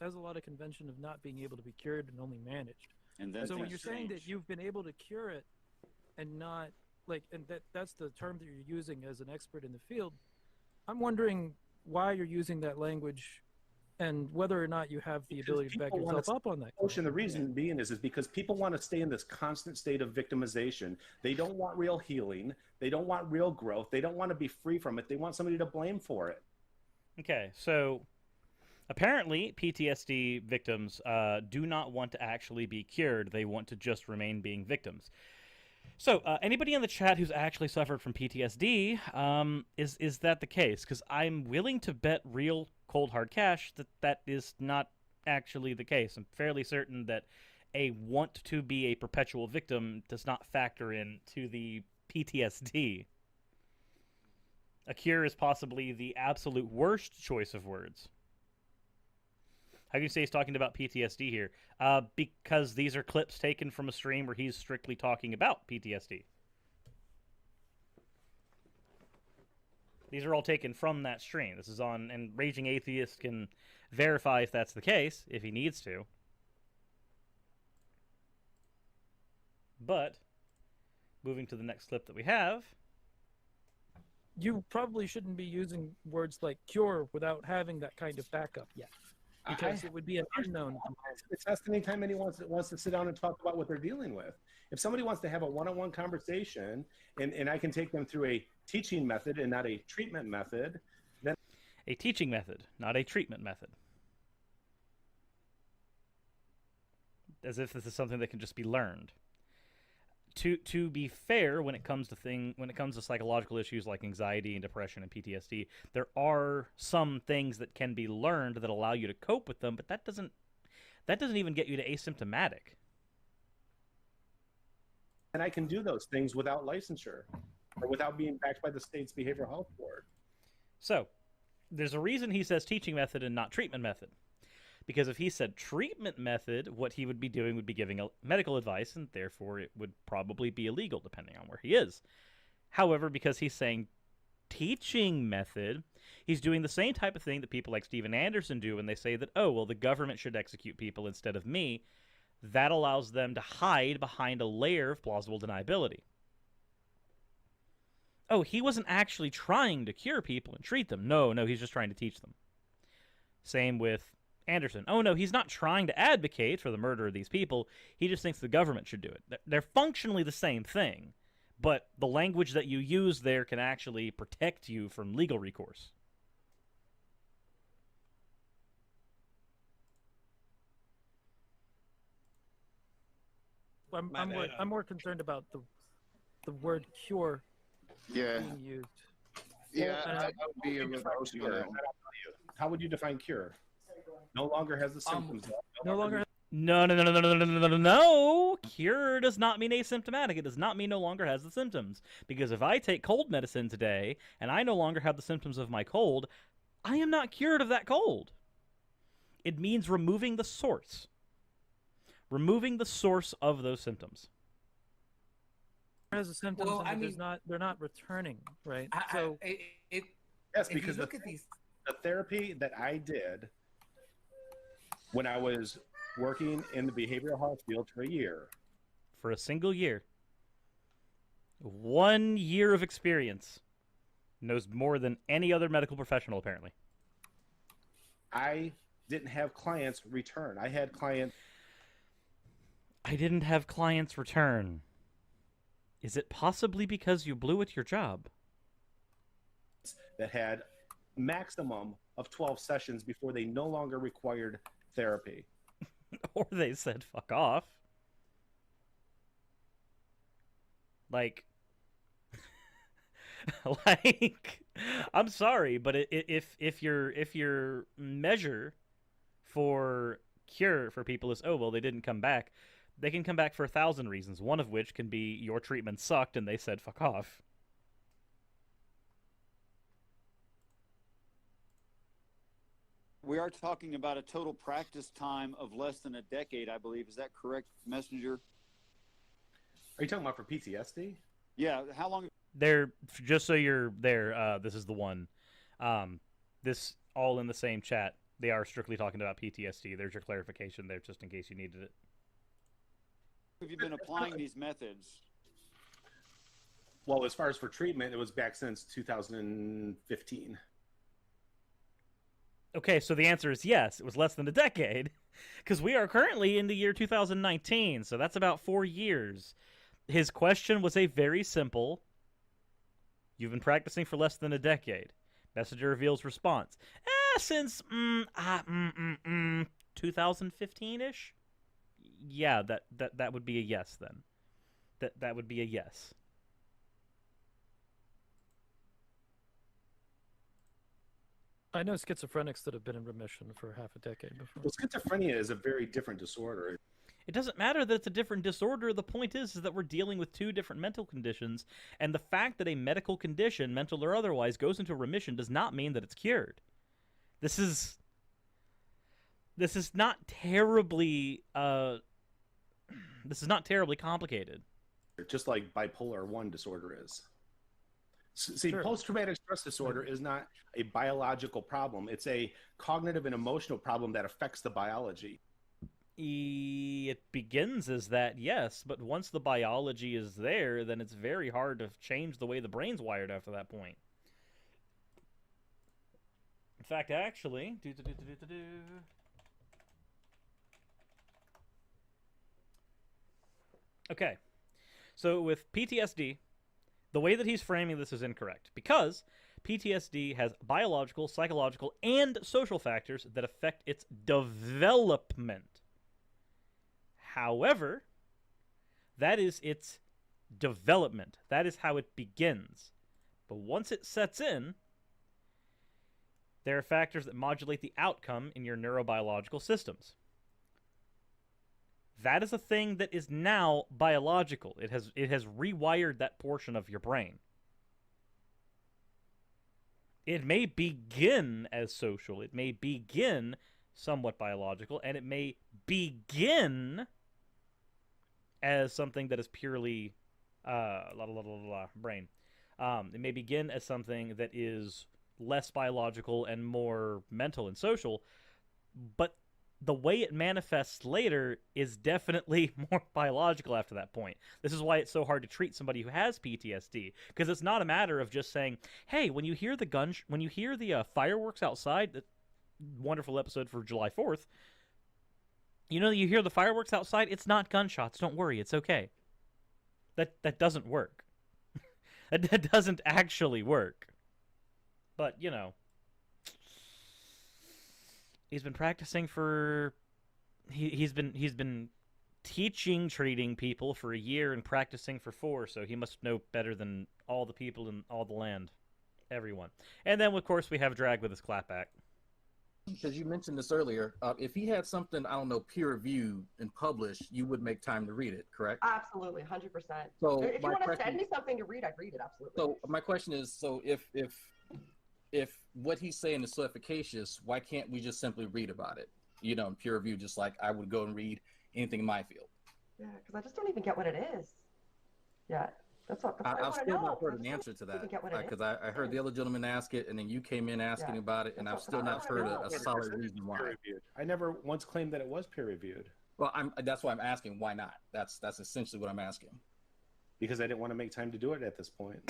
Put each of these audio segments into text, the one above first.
has a lot of convention of not being able to be cured and only managed. And then so when you're saying that you've been able to cure it and not and that's the term that you're using as an expert in the field, I'm wondering why you're using that language and whether or not you have the ability to back yourself up on that. The reason being is because people want to stay in this constant state of victimization. They don't want real healing. They don't want real growth. They don't want to be free from it. They want somebody to blame for it. Okay, so apparently PTSD victims do not want to actually be cured. They want to just remain being victims. So, anybody in the chat who's actually suffered from PTSD, is that the case? Because I'm willing to bet real cold hard cash that is not actually the case. I'm fairly certain that a want to be a perpetual victim does not factor in to the PTSD. A cure is possibly the absolute worst choice of words. How can you say he's talking about PTSD here? Because these are clips taken from a stream where he's strictly talking about PTSD. These are all taken from that stream. This is on, and Raging Atheist can verify if that's the case, if he needs to. But, moving to the next clip that we have. You probably shouldn't be using words like cure without having that kind of backup yet. Because it would be an unknown. It's just anytime anyone wants to sit down and talk about what they're dealing with. If somebody wants to have a one-on-one conversation, and I can take them through a teaching method and not a treatment method, then... A teaching method, not a treatment method. As if this is something that can just be learned. To be fair, when it comes to psychological issues like anxiety and depression and PTSD, there are some things that can be learned that allow you to cope with them, but that doesn't even get you to asymptomatic. And I can do those things without licensure or without being backed by the state's behavioral health board. So, there's a reason he says teaching method and not treatment method. Because if he said treatment method, what he would be doing would be giving medical advice, and therefore it would probably be illegal depending on where he is. However, because he's saying teaching method, he's doing the same type of thing that people like Steven Anderson do when they say that, oh, well, the government should execute people instead of me. That allows them to hide behind a layer of plausible deniability. Oh, he wasn't actually trying to cure people and treat them. No, he's just trying to teach them. Same with Anderson. Oh, no, he's not trying to advocate for the murder of these people. He just thinks the government should do it. They're functionally the same thing, but the language that you use there can actually protect you from legal recourse. I'm more concerned about the word cure being used. Yeah, I would be a reverse on that one. How would you define cure? No longer has the symptoms. No longer. No. Cure does not mean asymptomatic. It does not mean no longer has the symptoms. Because if I take cold medicine today and I no longer have the symptoms of my cold, I am not cured of that cold. It means removing the source. Removing the source of those symptoms. Has the symptoms, they're not returning, right? Yes, because the therapy that I did when I was working in the behavioral health field for a year. For a single year. 1 year of experience. Knows more than any other medical professional, apparently. I didn't have clients return. I had clients... I didn't have clients return. Is it possibly because you blew at your job? That had maximum of 12 sessions before they no longer required therapy. Or they said, fuck off. Like, I'm sorry, but if your measure for cure for people is, oh, well, they didn't come back, they can come back for 1,000 reasons, one of which can be your treatment sucked and they said, fuck off. We are talking about a total practice time of less than a decade, I believe. Is that correct, Messenger? Are you talking about for PTSD? Yeah. How long? There, just so you're there, this is the one. This all in the same chat. They are strictly talking about PTSD. There's your clarification there, just in case you needed it. Have you been applying these methods? Well, as far as for treatment, it was back since 2015. Okay, so the answer is yes. It was less than a decade, because we are currently in the year 2019, so that's about 4 years. His question was a very simple, you've been practicing for less than a decade. Messenger reveals response. Since 2015-ish? Yeah, that would be a yes then. That would be a yes. I know schizophrenics that have been in remission for half a decade before. Well, schizophrenia is a very different disorder. It doesn't matter that it's a different disorder. The point is that we're dealing with two different mental conditions, and the fact that a medical condition, mental or otherwise, goes into remission does not mean that it's cured. This is not terribly complicated. Just like bipolar 1 disorder is. See, Sure. post-traumatic stress disorder is not a biological problem. It's a cognitive and emotional problem that affects the biology. It begins as that, yes, but once the biology is there, then it's very hard to change the way the brain's wired after that point. In fact, actually, okay, so with PTSD, the way that he's framing this is incorrect, because PTSD has biological, psychological, and social factors that affect its development. However, that is its development. That is how it begins. But once it sets in, there are factors that modulate the outcome in your neurobiological systems. That is a thing that is now biological. It has rewired that portion of your brain. It may begin as social. It may begin somewhat biological, and it may begin as something that is purely brain. It may begin as something that is less biological and more mental and social, but the way it manifests later is definitely more biological after that point. This is why it's so hard to treat somebody who has PTSD, because it's not a matter of just saying, "Hey, when you hear the fireworks outside," that wonderful episode for July 4th. You hear the fireworks outside. It's not gunshots. Don't worry, it's okay. That doesn't work. that doesn't actually work. But he's been practicing for he's been treating people for a year and practicing for 4, so he must know better than all the people in all the land, everyone. And then of course we have Drag with his clapback. Because you mentioned this earlier, if he had something, I don't know, peer reviewed and published, you would make time to read it, correct? Absolutely, 100%. So if you want to send me something to read, I'd read it, absolutely. So my question is, so if what he's saying is so efficacious, why can't we just simply read about it? In peer review, just like I would go and read anything in my field. Yeah, because I just don't even get what it is. Yeah, that's what I've I still know. not heard an answer to that, because I heard the other gentleman ask it, and then you came in asking about it, and I've still not heard a solid reason why. I never once claimed that it was peer reviewed. Well, that's why I'm asking why not. That's essentially what I'm asking. Because I didn't want to make time to do it at this point.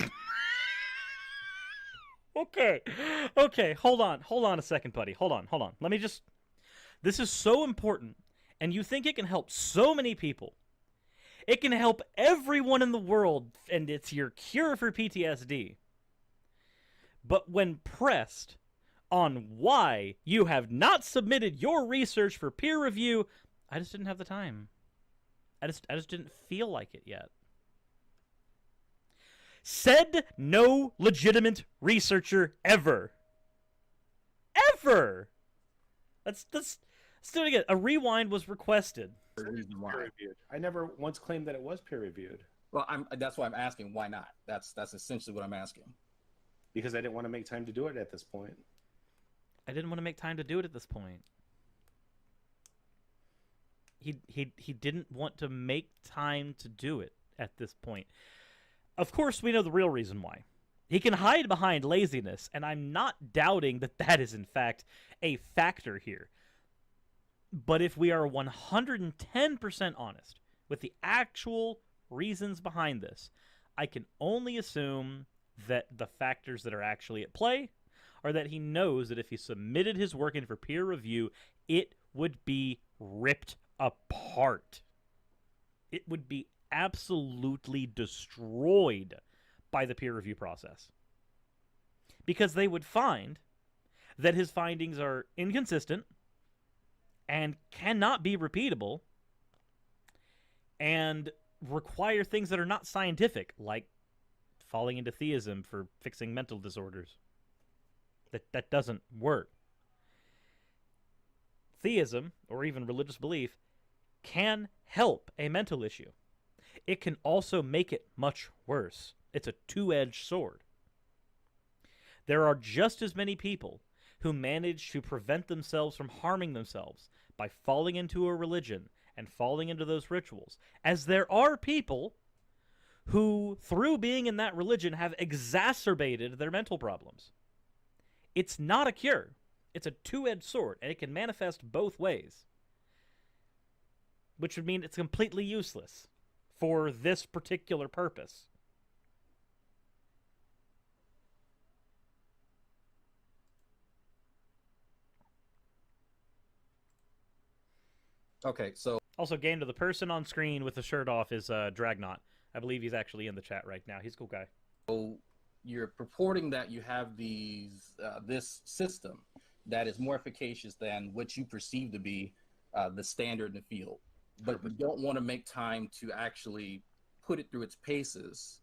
Okay, hold on a second, buddy. Hold on. Let me just... This is so important, and you think it can help so many people. It can help everyone in the world, and it's your cure for PTSD. But when pressed on why you have not submitted your research for peer review, I just didn't have the time. I just didn't feel like it yet. Said no legitimate researcher ever. Ever! Let's do it again. A rewind was requested. Reason why. I never once claimed that it was peer reviewed. Well, that's why I'm asking why not. That's essentially what I'm asking. Because I didn't want to make time to do it at this point. I didn't want to make time to do it at this point. He didn't want to make time to do it at this point. Of course, we know the real reason why. He can hide behind laziness, and I'm not doubting that that is, in fact, a factor here. But if we are 110% honest with the actual reasons behind this, I can only assume that the factors that are actually at play are that he knows that if he submitted his work in for peer review, it would be ripped apart. It would be absolutely destroyed by the peer review process. Because they would find that his findings are inconsistent and cannot be repeatable and require things that are not scientific, like falling into theism for fixing mental disorders. That doesn't work. Theism, or even religious belief, can help a mental issue. It can also make it much worse. It's a two-edged sword. There are just as many people who manage to prevent themselves from harming themselves by falling into a religion and falling into those rituals, as there are people who, through being in that religion, have exacerbated their mental problems. It's not a cure. It's a two-edged sword, and it can manifest both ways, which would mean it's completely useless for this particular purpose. Okay, so Also, game to the person on screen with the shirt off is Dragnot. I believe he's actually in the chat right now. He's a cool guy. you're purporting that you have these this system that is more efficacious than what you perceive to be the standard in the field, but you don't want to make time to actually put it through its paces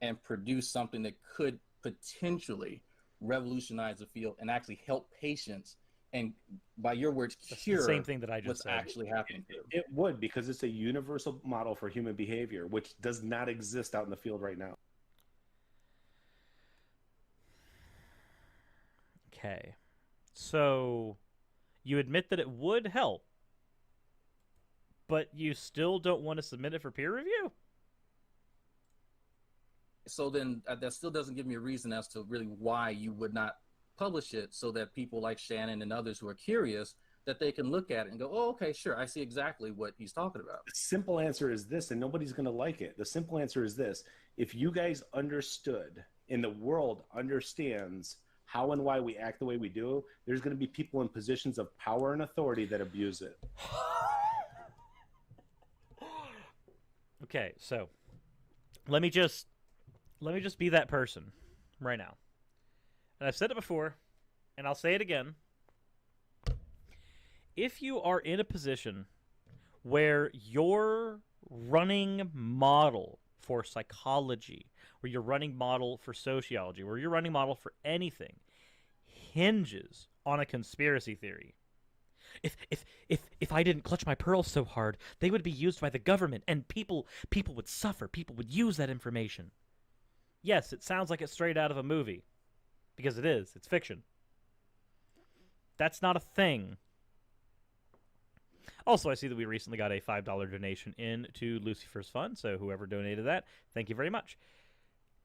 and produce something that could potentially revolutionize the field and actually help patients and, by your words, cure the same thing that I just what's said. actually happening. It would, because it's a universal model for human behavior, which does not exist out in the field right now. Okay. So, you admit that it would help, but you still don't want to submit it for peer review? So then that still doesn't give me a reason as to really why you would not publish it, so that people like Shannon and others who are curious, that they can look at it and go, oh, okay, sure, I see exactly what he's talking about. The simple answer is this, and nobody's going to like it. The simple answer is this. If you guys understood, and the world understands how and why we act the way we do, there's going to be people in positions of power and authority that abuse it. Okay, so let me just be that person right now. And I've said it before, and I'll say it again. If you are in a position where your running model for psychology, where your running model for sociology, where your running model for anything hinges on a conspiracy theory, if I didn't clutch my pearls so hard, they would be used by the government, and people would suffer. People would use that information. Yes, it sounds like it's straight out of a movie, because it is. It's fiction. That's not a thing. Also, I see that we recently got a $5 donation into Lucifer's Fund, so whoever donated that, thank you very much.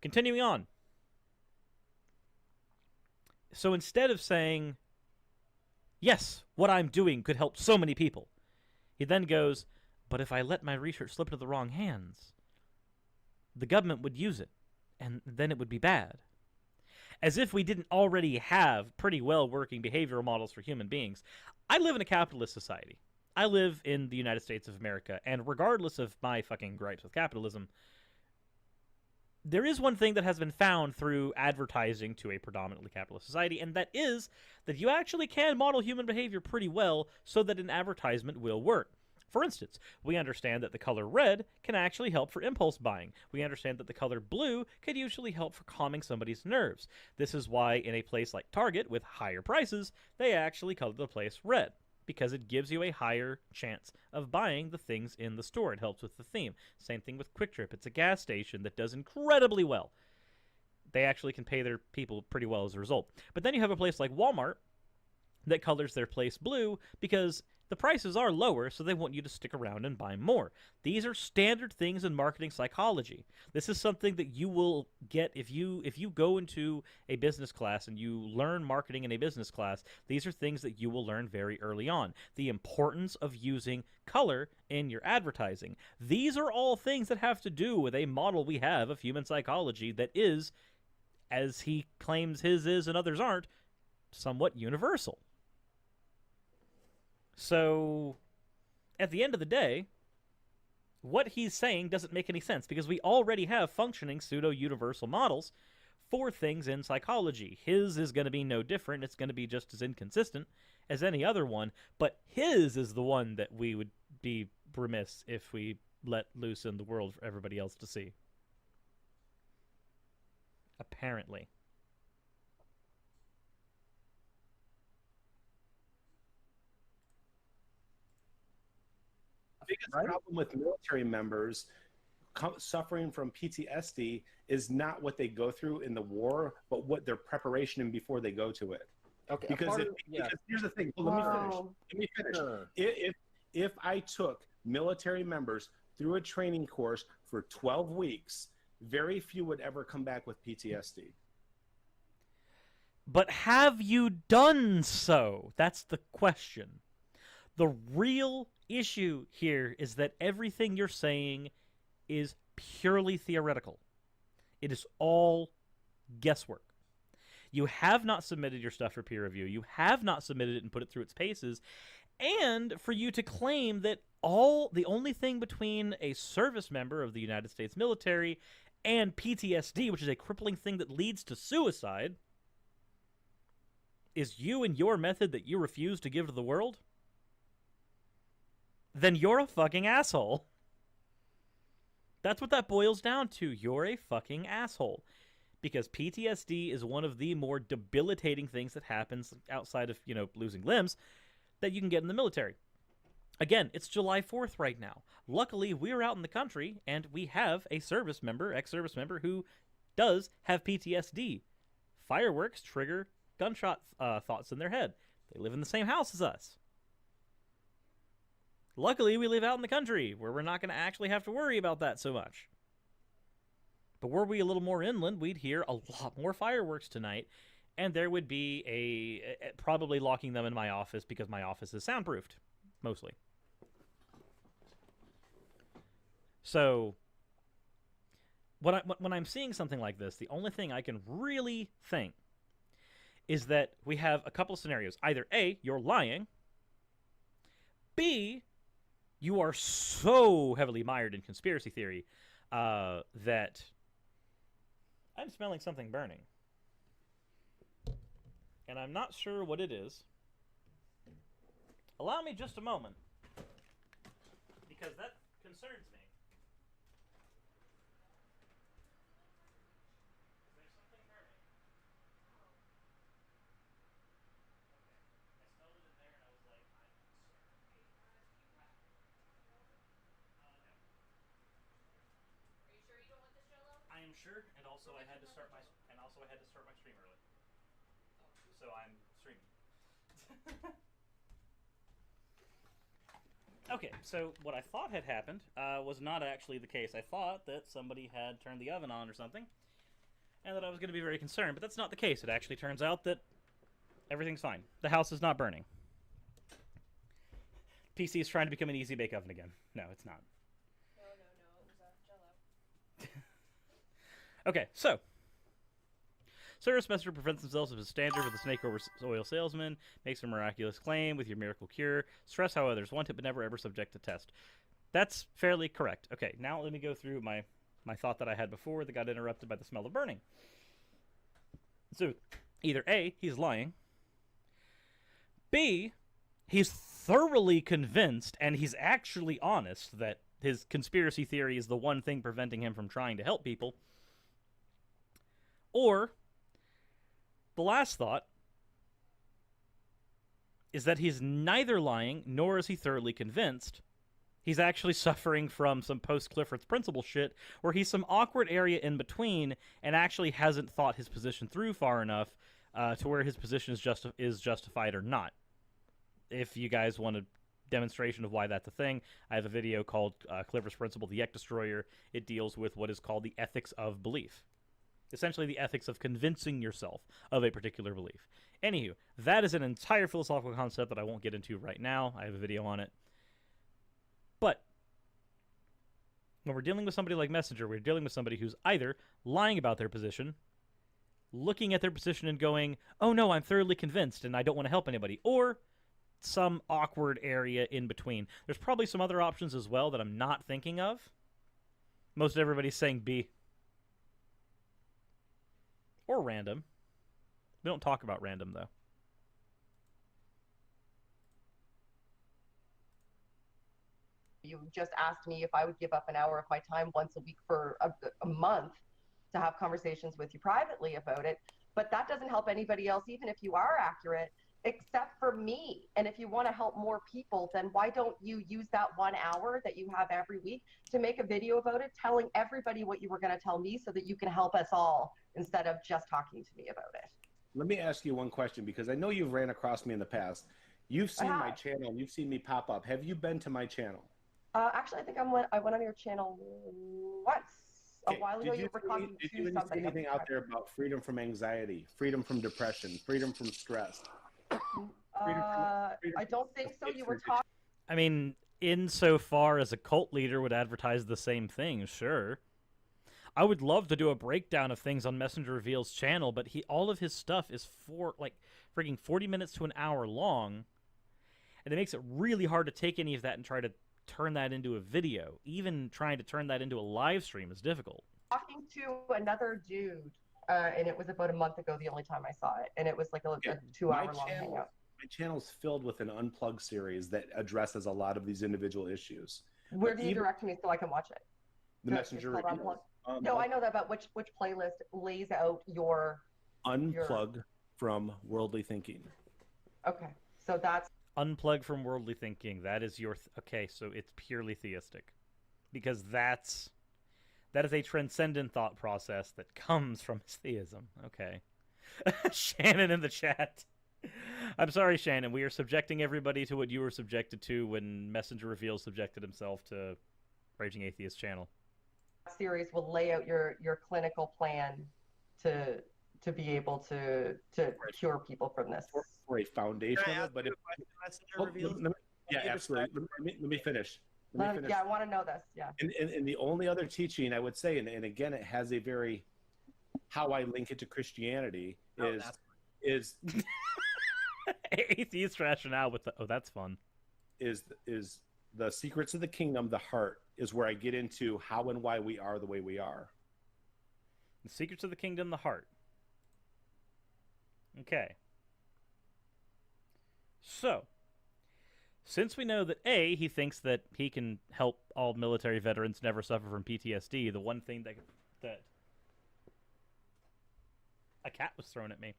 Continuing on. So instead of saying, yes, what I'm doing could help so many people, he then goes, but if I let my research slip into the wrong hands, the government would use it, and then it would be bad. As if we didn't already have pretty well working behavioral models for human beings. I live in a capitalist society. I live in the United States of America, and regardless of my fucking gripes with capitalism, there is one thing that has been found through advertising to a predominantly capitalist society, and that is that you actually can model human behavior pretty well so that an advertisement will work. For instance, we understand that the color red can actually help for impulse buying. We understand that the color blue could usually help for calming somebody's nerves. This is why in a place like Target with higher prices, they actually color the place red, because it gives you a higher chance of buying the things in the store. It helps with the theme. Same thing with Quick Trip. It's a gas station that does incredibly well. They actually can pay their people pretty well as a result. But then you have a place like Walmart, that colors their place blue because the prices are lower, so they want you to stick around and buy more. These are standard things in marketing psychology. This is something that you will get if you go into a business class and you learn marketing in a business class. These are things that you will learn very early on. The importance of using color in your advertising. These are all things that have to do with a model we have of human psychology that is, as he claims his is and others aren't, somewhat universal. So, at the end of the day, what he's saying doesn't make any sense because we already have functioning pseudo-universal models for things in psychology. His is going to be no different. It's going to be just as inconsistent as any other one, but his is the one that we would be remiss if we let loose in the world for everybody else to see. Apparently. The biggest problem with military members suffering from PTSD is not what they go through in the war, but what their preparation and before they go to it. Okay. Because here's the thing. Let me finish. Sure. If I took military members through a training course for 12 weeks, very few would ever come back with PTSD. But have you done so? That's the question. The real issue here is that everything you're saying is purely theoretical. It is all guesswork. You have not submitted your stuff for peer review. You have not submitted it and put it through its paces. And for you to claim that the only thing between a service member of the United States military and PTSD, which is a crippling thing that leads to suicide, is you and your method that you refuse to give to the world, then you're a fucking asshole. That's what that boils down to. You're a fucking asshole. Because PTSD is one of the more debilitating things that happens outside of, losing limbs that you can get in the military. Again, it's July 4th right now. Luckily, we're out in the country, and we have a ex-service member, who does have PTSD. Fireworks trigger gunshot thoughts in their head. They live in the same house as us. Luckily, we live out in the country, where we're not going to actually have to worry about that so much. But were we a little more inland, we'd hear a lot more fireworks tonight, and there would be probably locking them in my office because my office is soundproofed, mostly. So, when I'm seeing something like this, the only thing I can really think is that we have a couple of scenarios. Either A, you're lying. B, you are so heavily mired in conspiracy theory that... I'm smelling something burning. And I'm not sure what it is. Allow me just a moment. Because that concerns me. There's something burning. Okay. I smelled it in there and I was like, I'm concerned. No. Are you sure you don't want this Jell-O? I am sure, and also I had to start my stream early. So I'm streaming. Okay, so what I thought had happened was not actually the case. I thought that somebody had turned the oven on or something, and that I was going to be very concerned, but that's not the case. It actually turns out that everything's fine. The house is not burning. PC is trying to become an easy bake oven again. No, it's not. No, it was Jell-O. Okay, so service messenger prevents themselves of a standard with a snake oil salesman, makes a miraculous claim with your miracle cure, stress how others want it, but never ever subject to test. That's fairly correct. Okay, now let me go through my thought that I had before that got interrupted by the smell of burning. So, either A, he's lying. B, he's thoroughly convinced, and he's actually honest, that his conspiracy theory is the one thing preventing him from trying to help people. Or, the last thought is that he's neither lying, nor is he thoroughly convinced. He's actually suffering from some post-Clifford's principle shit, where he's some awkward area in between and actually hasn't thought his position through far enough to where his position is justified or not. If you guys want a demonstration of why that's a thing, I have a video called Clifford's Principle, the Ek Destroyer. It deals with what is called the ethics of belief. Essentially, the ethics of convincing yourself of a particular belief. Anywho, that is an entire philosophical concept that I won't get into right now. I have a video on it. But when we're dealing with somebody like Messenger, we're dealing with somebody who's either lying about their position, looking at their position and going, oh no, I'm thoroughly convinced and I don't want to help anybody, or some awkward area in between. There's probably some other options as well that I'm not thinking of. Most everybody's saying B. Or random. We don't talk about random, though. You just asked me if I would give up an hour of my time once a week for a month to have conversations with you privately about it. But that doesn't help anybody else, even if you are accurate, except for me. And if you want to help more people, then why don't you use that 1 hour that you have every week to make a video about it, telling everybody what you were going to tell me so that you can help us all instead of just talking to me about it. Let me ask you one question, because I know you've ran across me in the past. You've seen my channel and you've seen me pop up. Have you been to my channel? Actually, I think I went on your channel once. Okay. A while ago, you were talking Did to you see somebody. anything out there about freedom from anxiety, freedom from depression, freedom from stress? I don't think so. You were talking. I mean, insofar as a cult leader would advertise the same thing, sure. I would love to do a breakdown of things on Messenger Reveal's channel, but all of his stuff is freaking 40 minutes to an hour long, and it makes it really hard to take any of that and try to turn that into a video. Even trying to turn that into a live stream is difficult. Talking to another dude, and it was about a month ago the only time I saw it, and it was like a 2-hour long hangout. My channel's filled with an unplugged series that addresses a lot of these individual issues. Where do you direct me so I can watch it? The Messenger Reveal. No, I know that, but which playlist lays out your unplug from worldly thinking? Okay, so that's unplug from worldly thinking. That is your okay. So it's purely theistic, because that is a transcendent thought process that comes from theism. Okay, Shannon in the chat. I'm sorry, Shannon. We are subjecting everybody to what you were subjected to when Messenger Reveal subjected himself to Raging Atheist channel. Series will lay out your clinical plan to be able to cure people from this. For a foundation of it, but if yeah, absolutely. Let me finish. Yeah, I want to know this. Yeah. And the only other teaching I would say, and again, it has a very how I link it to Christianity is atheist rationale with the that's fun. Is the secrets of the kingdom, the heart, is where I get into how and why we are the way we are. The secrets of the kingdom, the heart. Okay. So, since we know that A, he thinks that he can help all military veterans never suffer from PTSD, the one thing that a cat was thrown at me.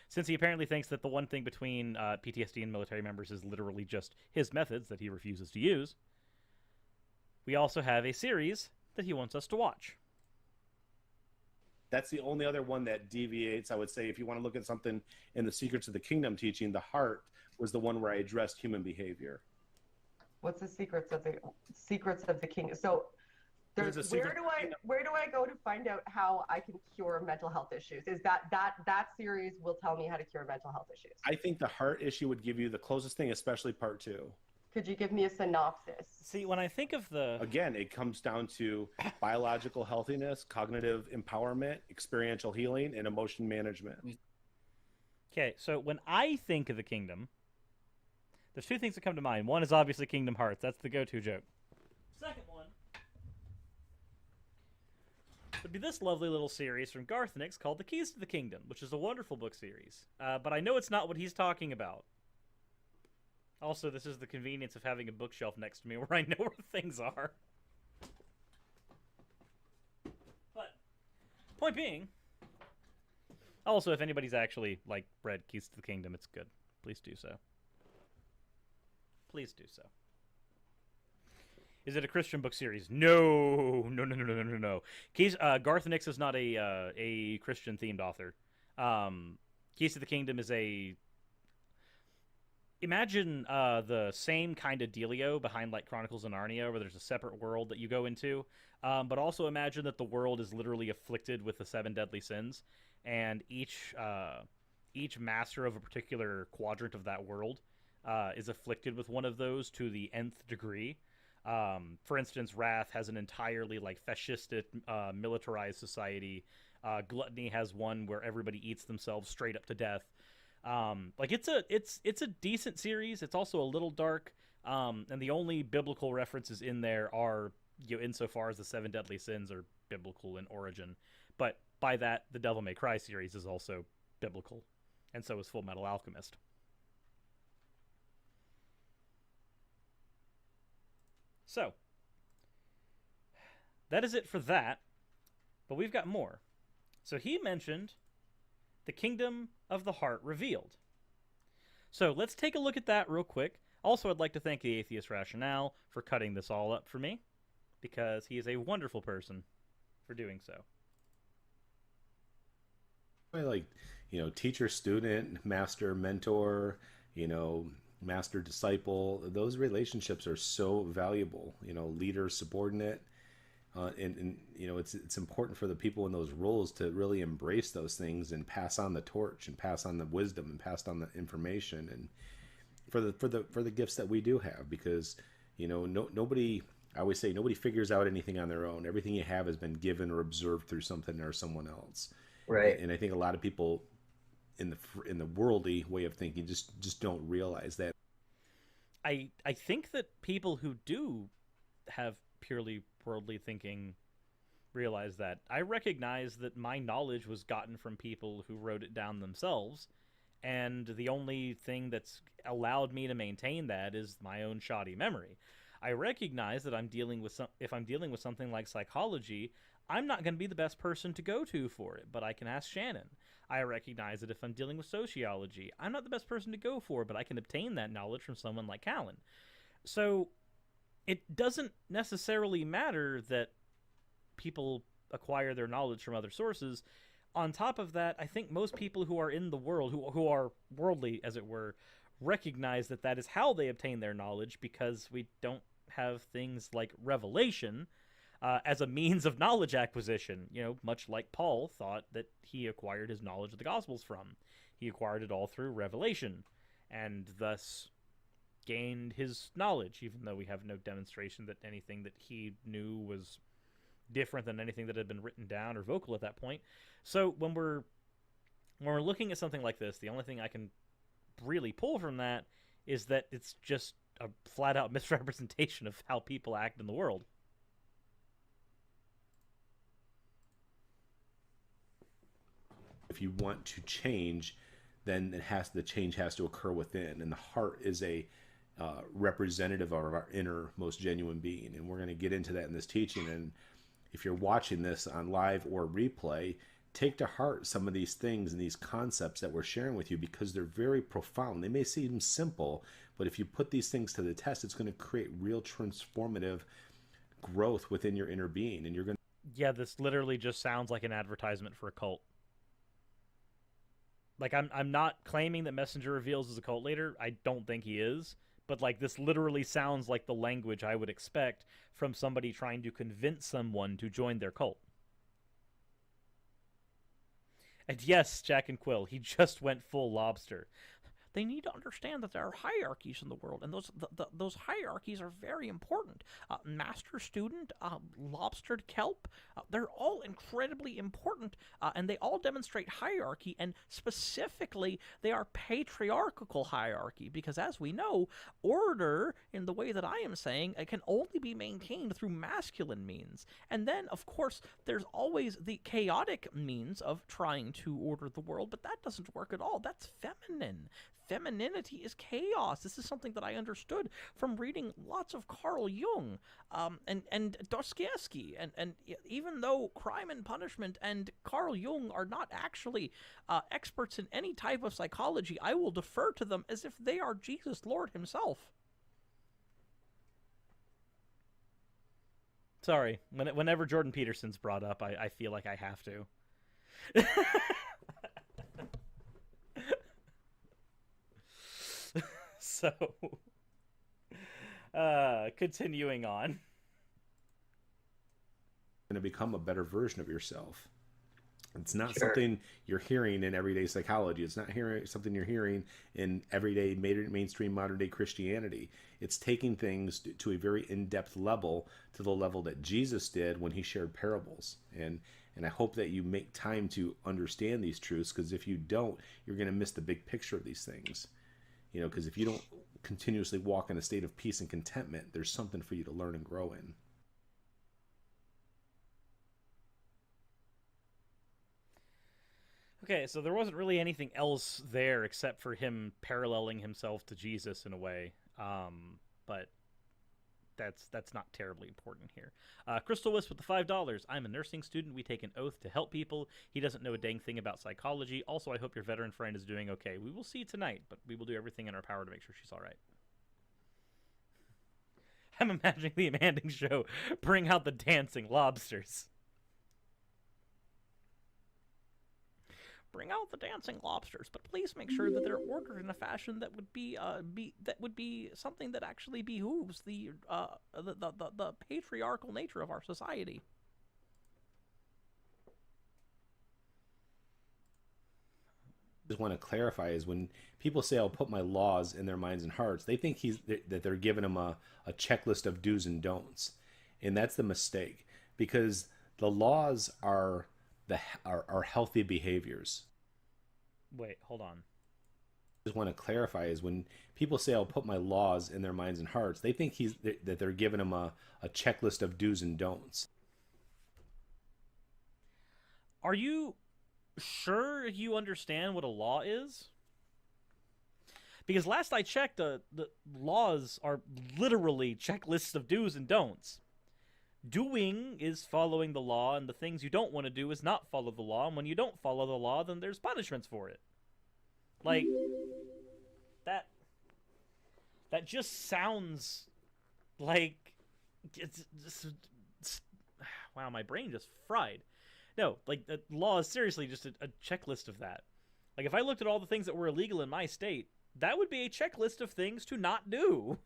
Since he apparently thinks that the one thing between PTSD and military members is literally just his methods that he refuses to use, we also have a series that he wants us to watch. That's the only other one that deviates. I would say if you want to look at something in the Secrets of the Kingdom teaching, the heart was the one where I addressed human behavior. What's the secrets of the kingdom? So where do I go to find out how I can cure mental health issues? Is that series will tell me how to cure mental health issues? I think the heart issue would give you the closest thing, especially part 2. Could you give me a synopsis? See, when I think of again, it comes down to biological healthiness, cognitive empowerment, experiential healing, and emotion management. Okay, so when I think of the kingdom, there's 2 things that come to mind. One is obviously Kingdom Hearts. That's the go-to joke. Second one would be this lovely little series from Garthenix called The Keys to the Kingdom, which is a wonderful book series. But I know it's not what he's talking about. Also, this is the convenience of having a bookshelf next to me where I know where things are. But, point being, also, if anybody's actually, read Keys to the Kingdom, it's good. Please do so. Please do so. Is it a Christian book series? No. Keys, Garthenix is not a Christian-themed author. Keys to the Kingdom is a... Imagine the same kind of dealio behind like Chronicles of Narnia, where there's a separate world that you go into, but also imagine that the world is literally afflicted with the 7 deadly sins, and each master of a particular quadrant of that world is afflicted with one of those to the nth degree. For instance, Wrath has an entirely like fascistic, militarized society. Gluttony has one where everybody eats themselves straight up to death. Like it's a decent series. It's also a little dark. And the only biblical references in there are, you know, insofar as the 7 deadly sins are biblical in origin. But by that, the Devil May Cry series is also biblical, and so is Full Metal Alchemist. So that is it for that. But we've got more. So he mentioned the Kingdom of the Heart revealed. So let's take a look at that real quick. Also, I'd like to thank the Atheist Rationale for cutting this all up for me, because he is a wonderful person for doing so. Like, you know, teacher, student, master, mentor, you know, master, disciple, those relationships are so valuable. You know, leader, subordinate. And you know, it's important for the people in those roles to really embrace those things and pass on the torch and pass on the wisdom and pass on the information, and for the gifts that we do have, because, you know, nobody, I always say, nobody figures out anything on their own. Everything you have has been given or observed through something or someone else. Right. And I think a lot of people in the worldly way of thinking just don't realize that. I think that people who do have purely worldly thinking realize that. I recognize that my knowledge was gotten from people who wrote it down themselves, and the only thing that's allowed me to maintain that is my own shoddy memory. I recognize that if I'm dealing with something like psychology, I'm not going to be the best person to go to for it, but I can ask Shannon. I recognize that if I'm dealing with sociology, I'm not the best person to go for, but I can obtain that knowledge from someone like Callan. So it doesn't necessarily matter that people acquire their knowledge from other sources. On top of that, I think most people who are in the world, who are worldly, as it were, recognize that that is how they obtain their knowledge, because we don't have things like revelation as a means of knowledge acquisition. You know, much like Paul thought that he acquired his knowledge of the Gospels from. He acquired it all through revelation, and thus gained his knowledge, even though we have no demonstration that anything that he knew was different than anything that had been written down or vocal at that point. So when we're looking at something like this, the only thing I can really pull from that is that it's just a flat-out misrepresentation of how people act in the world. If you want to change, then the change has to occur within, and the heart is a representative of our inner, most genuine being, and we're going to get into that in this teaching. And if you're watching this on live or replay, take to heart some of these things and these concepts that we're sharing with you, because they're very profound. They may seem simple, but if you put these things to the test, it's going to create real transformative growth within your inner being, and you're going to... Yeah, this literally just sounds like an advertisement for a cult. Like, I'm not claiming that Messenger Reveals is a cult leader. I don't think he is. But, like, this literally sounds like the language I would expect from somebody trying to convince someone to join their cult. And yes, Jack and Quill, he just went full lobster. They need to understand that there are hierarchies in the world, and those hierarchies are very important. Master, student, lobstered kelp, they're all incredibly important, and they all demonstrate hierarchy, and specifically, they are patriarchal hierarchy, because as we know, order, in the way that I am saying, it can only be maintained through masculine means. And then, of course, there's always the chaotic means of trying to order the world, but that doesn't work at all. That's feminine. Femininity is chaos. This is something that I understood from reading lots of Carl Jung and Dostoevsky. And even though Crime and Punishment and Carl Jung are not actually experts in any type of psychology, I will defer to them as if they are Jesus Lord himself. Sorry, whenever Jordan Peterson's brought up, I feel like I have to. So, continuing on. Going to become a better version of yourself. It's not something you're hearing in everyday psychology. It's not something you're hearing in everyday mainstream modern day Christianity. It's taking things to a very in-depth level, to the level that Jesus did when he shared parables. And I hope that you make time to understand these truths, because if you don't, you're going to miss the big picture of these things. You know, because if you don't continuously walk in a state of peace and contentment, there's something for you to learn and grow in. Okay, so there wasn't really anything else there except for him paralleling himself to Jesus in a way, but that's not terribly important here. Crystal Wisp with the $5. I'm a nursing student. We take an oath to help people. He doesn't know a dang thing about psychology. Also, I hope your veteran friend is doing okay. We will see tonight, but we will do everything in our power to make sure she's all right. I'm imagining the Amanding show bring out the dancing lobsters. Bring out the dancing lobsters, but please make sure that they're ordered in a fashion that would be something that actually behooves the patriarchal nature of our society. Just want to clarify is when people say I'll put my laws in their minds and hearts, they think that they're giving them a checklist of do's and don'ts, and that's the mistake, because the laws are healthy behaviors. Wait, hold on. Just want to clarify is when people say I'll put my laws in their minds and hearts, they think that they're giving them a checklist of do's and don'ts. Are you sure you understand what a law is? Because last I checked, the laws are literally checklists of do's and don'ts. Doing is following the law, and the things you don't want to do is not follow the law, and when you don't follow the law, then there's punishments for it. Like, that just sounds like wow, my brain just fried. No, like, the law is seriously just a checklist of that. Like, if I looked at all the things that were illegal in my state, that would be a checklist of things to not do.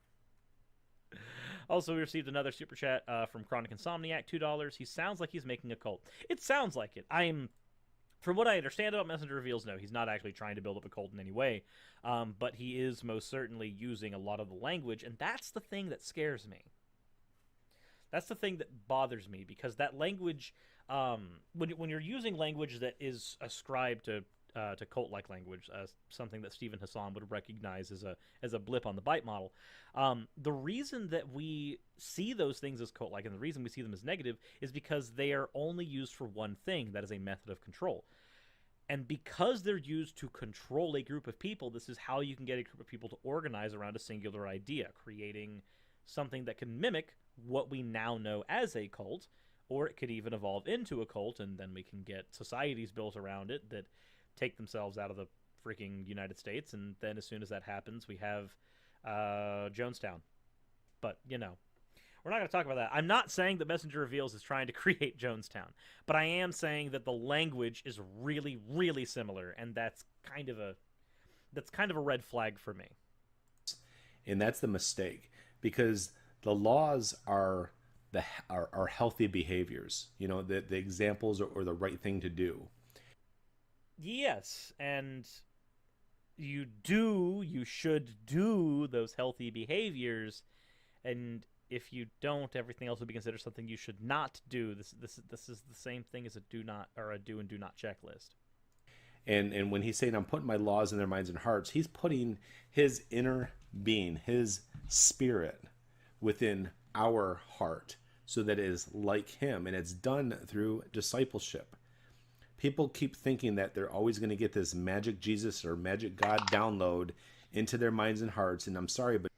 Also, we received another super chat from Chronic Insomniac, $2. He sounds like he's making a cult. It sounds like it. From what I understand about Messenger Reveals, no, he's not actually trying to build up a cult in any way. But he is most certainly using a lot of the language, and that's the thing that scares me. That's the thing that bothers me, because that language, when you're using language that is ascribed to cult-like language, something that Stephen Hassan would recognize as a blip on the byte model. The reason that we see those things as cult-like, and the reason we see them as negative, is because they are only used for one thing, that is a method of control. And because they're used to control a group of people, this is how you can get a group of people to organize around a singular idea, creating something that can mimic what we now know as a cult, or it could even evolve into a cult, and then we can get societies built around it that take themselves out of the freaking United States, and then as soon as that happens, we have Jonestown. But, you know, we're not going to talk about that. I'm not saying that Messenger Reveals is trying to create Jonestown, but I am saying that the language is really, really similar, and that's kind of a red flag for me. And that's the mistake, because the laws are healthy behaviors. You know, the examples or the right thing to do. Yes, and you should do those healthy behaviors, and if you don't, everything else would be considered something you should not do. This is the same thing as a do and do not checklist. And when he's saying I'm putting my laws in their minds and hearts, he's putting his inner being, his spirit, within our heart, so that it is like him, and it's done through discipleship. People keep thinking that they're always going to get this magic Jesus or magic God download into their minds and hearts, and I'm sorry, but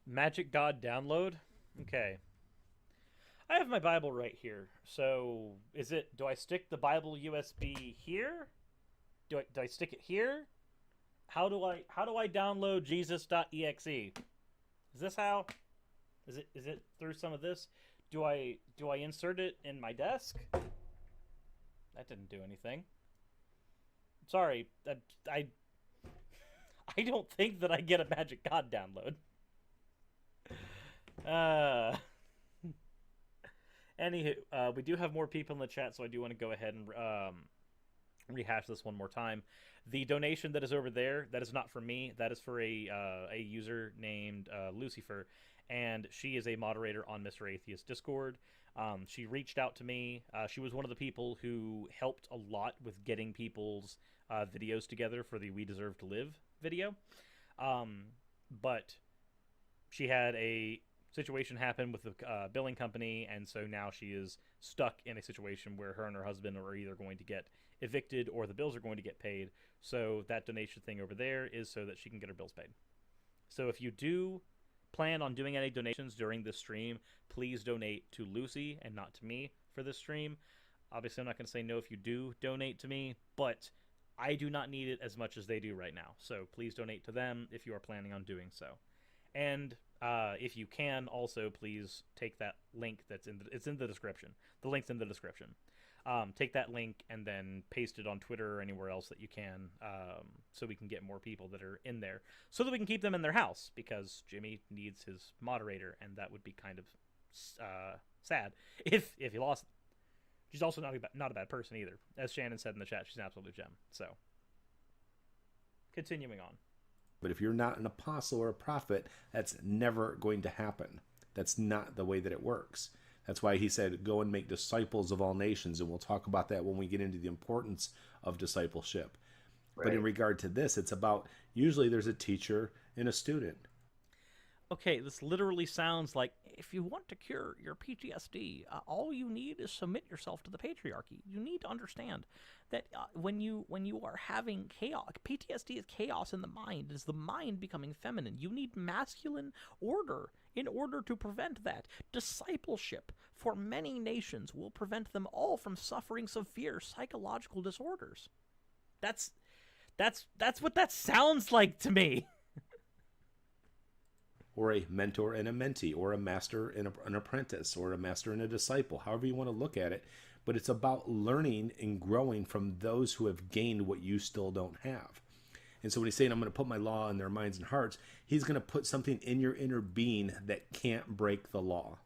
magic God download? Okay. I have my Bible right here. So, do I stick the Bible USB here? Do I stick it here? How do I download Jesus.exe? Is this how? Is it through some of this? Do I insert it in my desk? That didn't do anything. Sorry, I don't think that I get a Magic God download. Anywho, we do have more people in the chat, so I do want to go ahead and rehash this one more time. The donation that is over there, that is not for me. That is for a user named Lucifer, and she is a moderator on Mr. Atheist Discord. She reached out to me. She was one of the people who helped a lot with getting people's videos together for the We Deserve to Live video. But she had a situation happen with the billing company, and so now she is stuck in a situation where her and her husband are either going to get evicted or the bills are going to get paid. So that donation thing over there is so that she can get her bills paid. So if you do plan on doing any donations during this stream, please donate to Lucy and not to me for this stream. Obviously, I'm not going to say no if you do donate to me, but I do not need it as much as they do right now. So please donate to them if you are planning on doing so. And if you can, also please take that link that's in the description. The link's in the description. Take that link and then paste it on Twitter or anywhere else that you can, so we can get more people that are in there, so that we can keep them in their house, because Jimmy needs his moderator, and that would be kind of sad if he lost. She's also not a bad person either. As Shannon said in the chat, she's an absolute gem. So, continuing on. But if you're not an apostle or a prophet, that's never going to happen. That's not the way that it works. That's why he said, go and make disciples of all nations. And we'll talk about that when we get into the importance of discipleship. Right. But in regard to this, it's about, usually there's a teacher and a student. Okay, this literally sounds like, if you want to cure your PTSD, all you need is submit yourself to the patriarchy. You need to understand that when you are having chaos, PTSD is chaos in the mind. It is the mind becoming feminine. You need masculine order in order to prevent that. Discipleship for many nations will prevent them all from suffering severe psychological disorders. That's what that sounds like to me. Or a mentor and a mentee, or a master and an apprentice, or a master and a disciple, however you want to look at it. But it's about learning and growing from those who have gained what you still don't have. And so when he's saying, I'm going to put my law in their minds and hearts, he's going to put something in your inner being that can't break the law.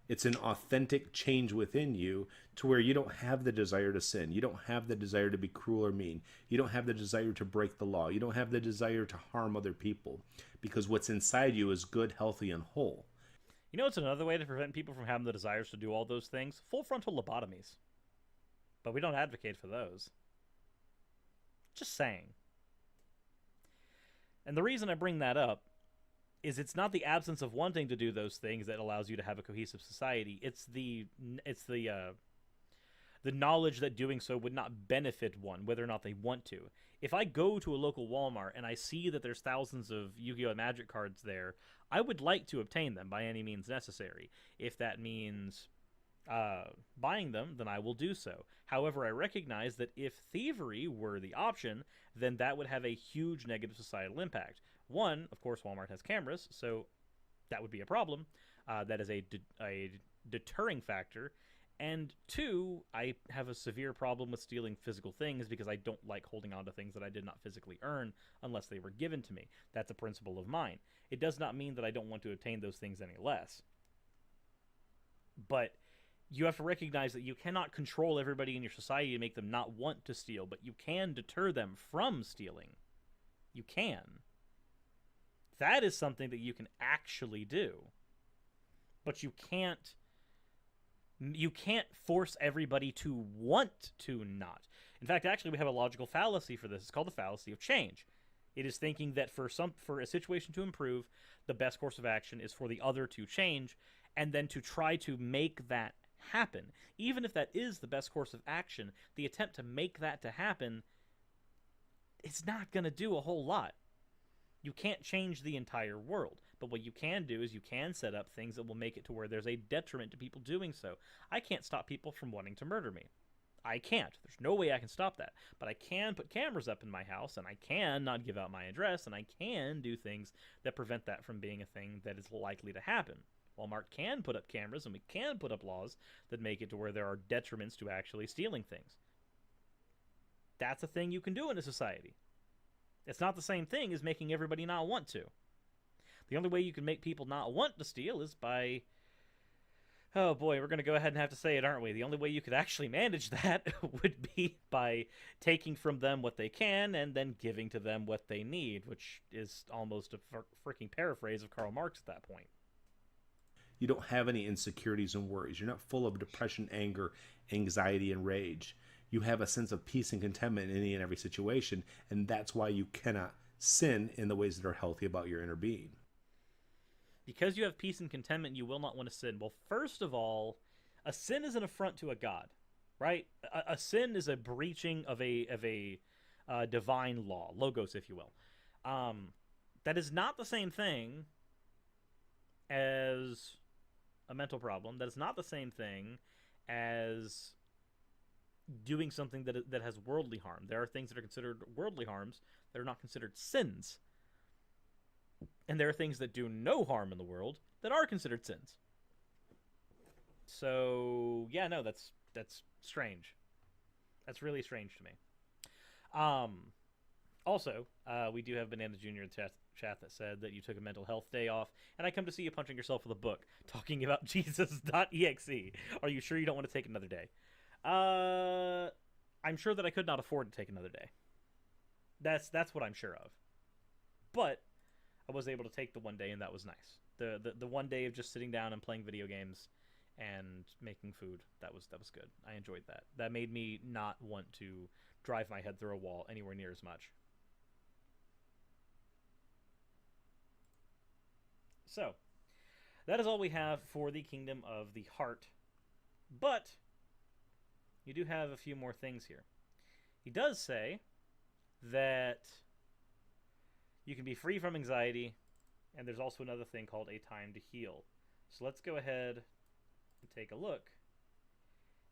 It's an authentic change within you to where you don't have the desire to sin. You don't have the desire to be cruel or mean. You don't have the desire to break the law. You don't have the desire to harm other people, because what's inside you is good, healthy, and whole. You know, it's another way to prevent people from having the desires to do all those things? Full frontal lobotomies. But we don't advocate for those. Just saying. And the reason I bring that up is it's not the absence of wanting to do those things that allows you to have a cohesive society. It's the knowledge that doing so would not benefit one, whether or not they want to. If I go to a local Walmart and I see that there's thousands of Yu-Gi-Oh! Magic cards there, I would like to obtain them by any means necessary. If that means buying them, then I will do so. However, I recognize that if thievery were the option, then that would have a huge negative societal impact. One, of course, Walmart has cameras, so that would be a problem. That is a deterring factor. And two, I have a severe problem with stealing physical things because I don't like holding on to things that I did not physically earn unless they were given to me. That's a principle of mine. It does not mean that I don't want to obtain those things any less. But you have to recognize that you cannot control everybody in your society to make them not want to steal, but you can deter them from stealing. You can. That is something that you can actually do. But you can't force everybody to want to not. In fact, actually, we have a logical fallacy for this. It's called the fallacy of change. It is thinking that for a situation to improve, the best course of action is for the other to change, and then to try to make that happen. Even if that is the best course of action, the attempt to make that to happen, it's not going to do a whole lot. You can't change the entire world, but what you can do is you can set up things that will make it to where there's a detriment to people doing so. I can't stop people from wanting to murder me. I can't. There's no way I can stop that. But I can put cameras up in my house, and I can not give out my address, and I can do things that prevent that from being a thing that is likely to happen. Walmart can put up cameras, and we can put up laws that make it to where there are detriments to actually stealing things. That's a thing you can do in a society. It's not the same thing as making everybody not want to. The only way you can make people not want to steal is by... Oh boy, we're going to go ahead and have to say it, aren't we? The only way you could actually manage that would be by taking from them what they can and then giving to them what they need, which is almost a freaking paraphrase of Karl Marx at that point. You don't have any insecurities and worries. You're not full of depression, anger, anxiety, and rage. You have a sense of peace and contentment in any and every situation, and that's why you cannot sin in the ways that are healthy about your inner being. Because you have peace and contentment, you will not want to sin. Well, first of all, a sin is an affront to a god, right? A sin is a breaching of a divine law, logos, if you will. That is not the same thing as a mental problem. That is not the same thing as doing something that has worldly harm. There are things that are considered worldly harms that are not considered sins. And there are things that do no harm in the world that are considered sins. So, yeah, no, that's strange. That's really strange to me. Also, we do have Banana Jr. in the chat that said that you took a mental health day off, and I come to see you punching yourself with a book, talking about Jesus.exe. Are you sure you don't want to take another day? I'm sure that I could not afford to take another day. That's what I'm sure of. But I was able to take the one day, and that was nice. The one day of just sitting down and playing video games and making food, that was good. I enjoyed that. That made me not want to drive my head through a wall anywhere near as much. So, that is all we have for the Kingdom of the Heart. But you do have a few more things here. He does say that you can be free from anxiety, and there's also another thing called a time to heal. So let's go ahead and take a look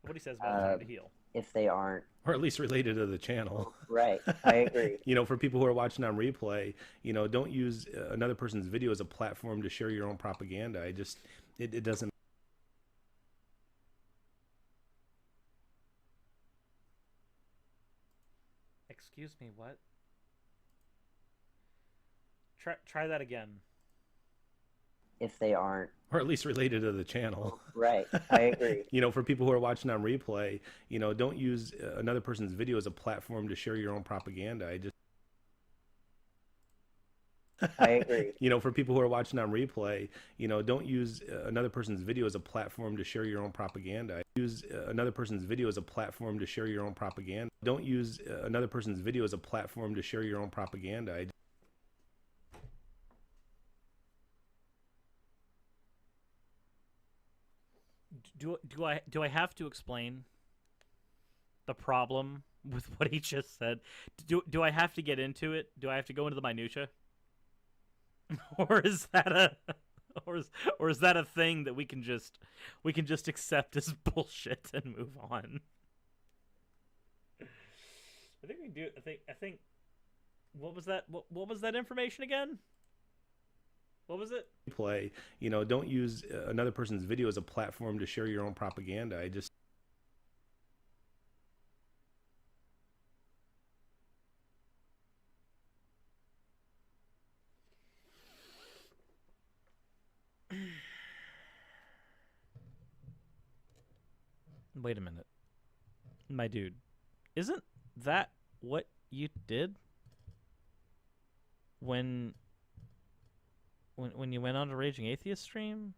at what he says about time to heal. If they aren't, or at least related to the channel. Right, I agree. For people who are watching on replay, don't use another person's video as a platform to share your own propaganda. It doesn't. Excuse me, what? Try that again. If they aren't, or at least related to the channel. Right, I agree. For people who are watching on replay, don't use another person's video as a platform to share your own propaganda. I agree. For people who are watching on replay, don't use another person's video as a platform to share your own propaganda. Use another person's video as a platform to share your own propaganda. Don't use another person's video as a platform to share your own propaganda. Do I have to explain the problem with what he just said? Do I have to get into it? Do I have to go into the minutia? Or is that a thing that we can just accept as bullshit and move on? I think we do. I think. What was that? What was that information again? What was it? Play. Don't use another person's video as a platform to share your own propaganda. Wait a minute. My dude, isn't that what you did when you went on to Raging Atheist stream?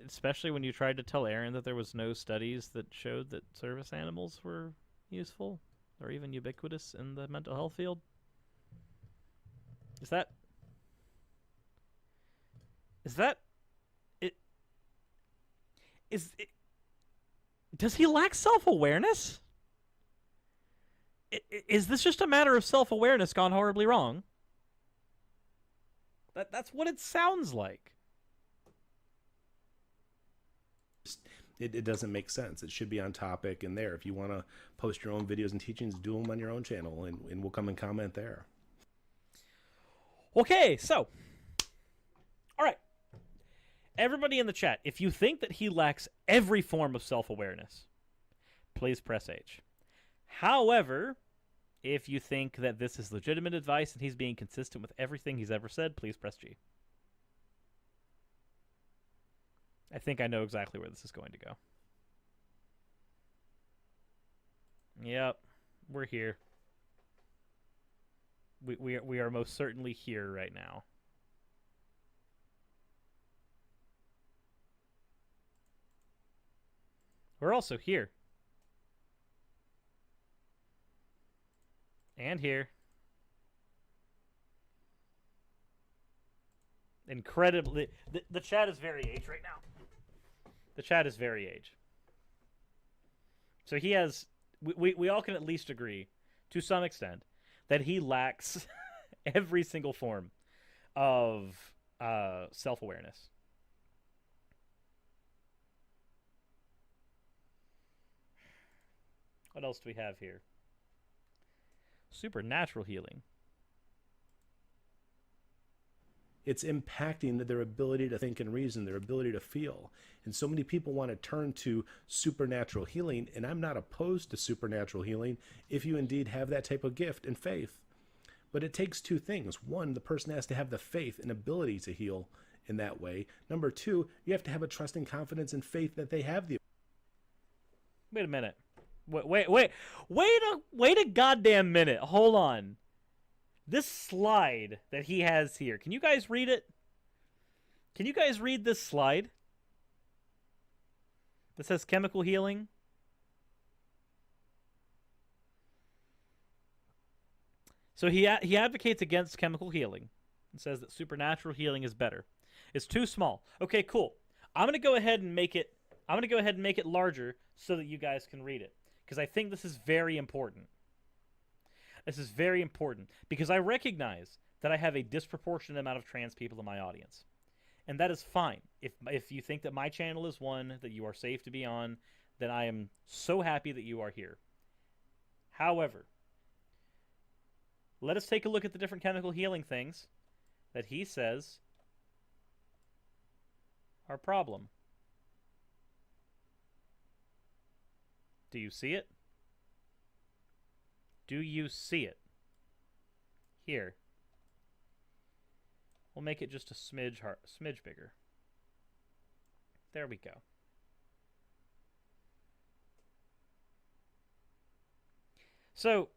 Especially when you tried to tell Aaron that there was no studies that showed that service animals were useful or even ubiquitous in the mental health field? Is that it? Does he lack self-awareness? Is this just a matter of self-awareness gone horribly wrong? That's what it sounds like. It doesn't make sense. It should be on topic and there. If you want to post your own videos and teachings, do them on your own channel, and we'll come and comment there. Okay, so, all right. Everybody in the chat, if you think that he lacks every form of self-awareness, please press H. However, If you think that this is legitimate advice and he's being consistent with everything he's ever said, please press G. I think I know exactly where this is going to go. Yep, we're here. We are most certainly here right now. We're also here. And here. Incredibly, the chat is very age right now. The chat is very age. So he has, we all can at least agree, to some extent, that he lacks every single form of self-awareness. What else do we have here? Supernatural healing. It's impacting their ability to think and reason, their ability to feel. And so many people want to turn to supernatural healing, and I'm not opposed to supernatural healing if you indeed have that type of gift and faith. But it takes two things. One, the person has to have the faith and ability to heal in that way. Number two, you have to have a trust and confidence and faith that they have the... Wait a minute. Wait a goddamn minute. Hold on. This slide that he has here, can you guys read it? Can you guys read this slide? That says chemical healing. So he advocates against chemical healing and says that supernatural healing is better. It's too small. Okay, cool. I'm going to go ahead and make it larger so that you guys can read it, because I think this is very important. This is very important because I recognize that I have a disproportionate amount of trans people in my audience. And that is fine. If you think that my channel is one that you are safe to be on, then I am so happy that you are here. However, let us take a look at the different chemical healing things that he says are a problem. Do you see it? Do you see it? Here. We'll make it just a smidge bigger. There we go. So,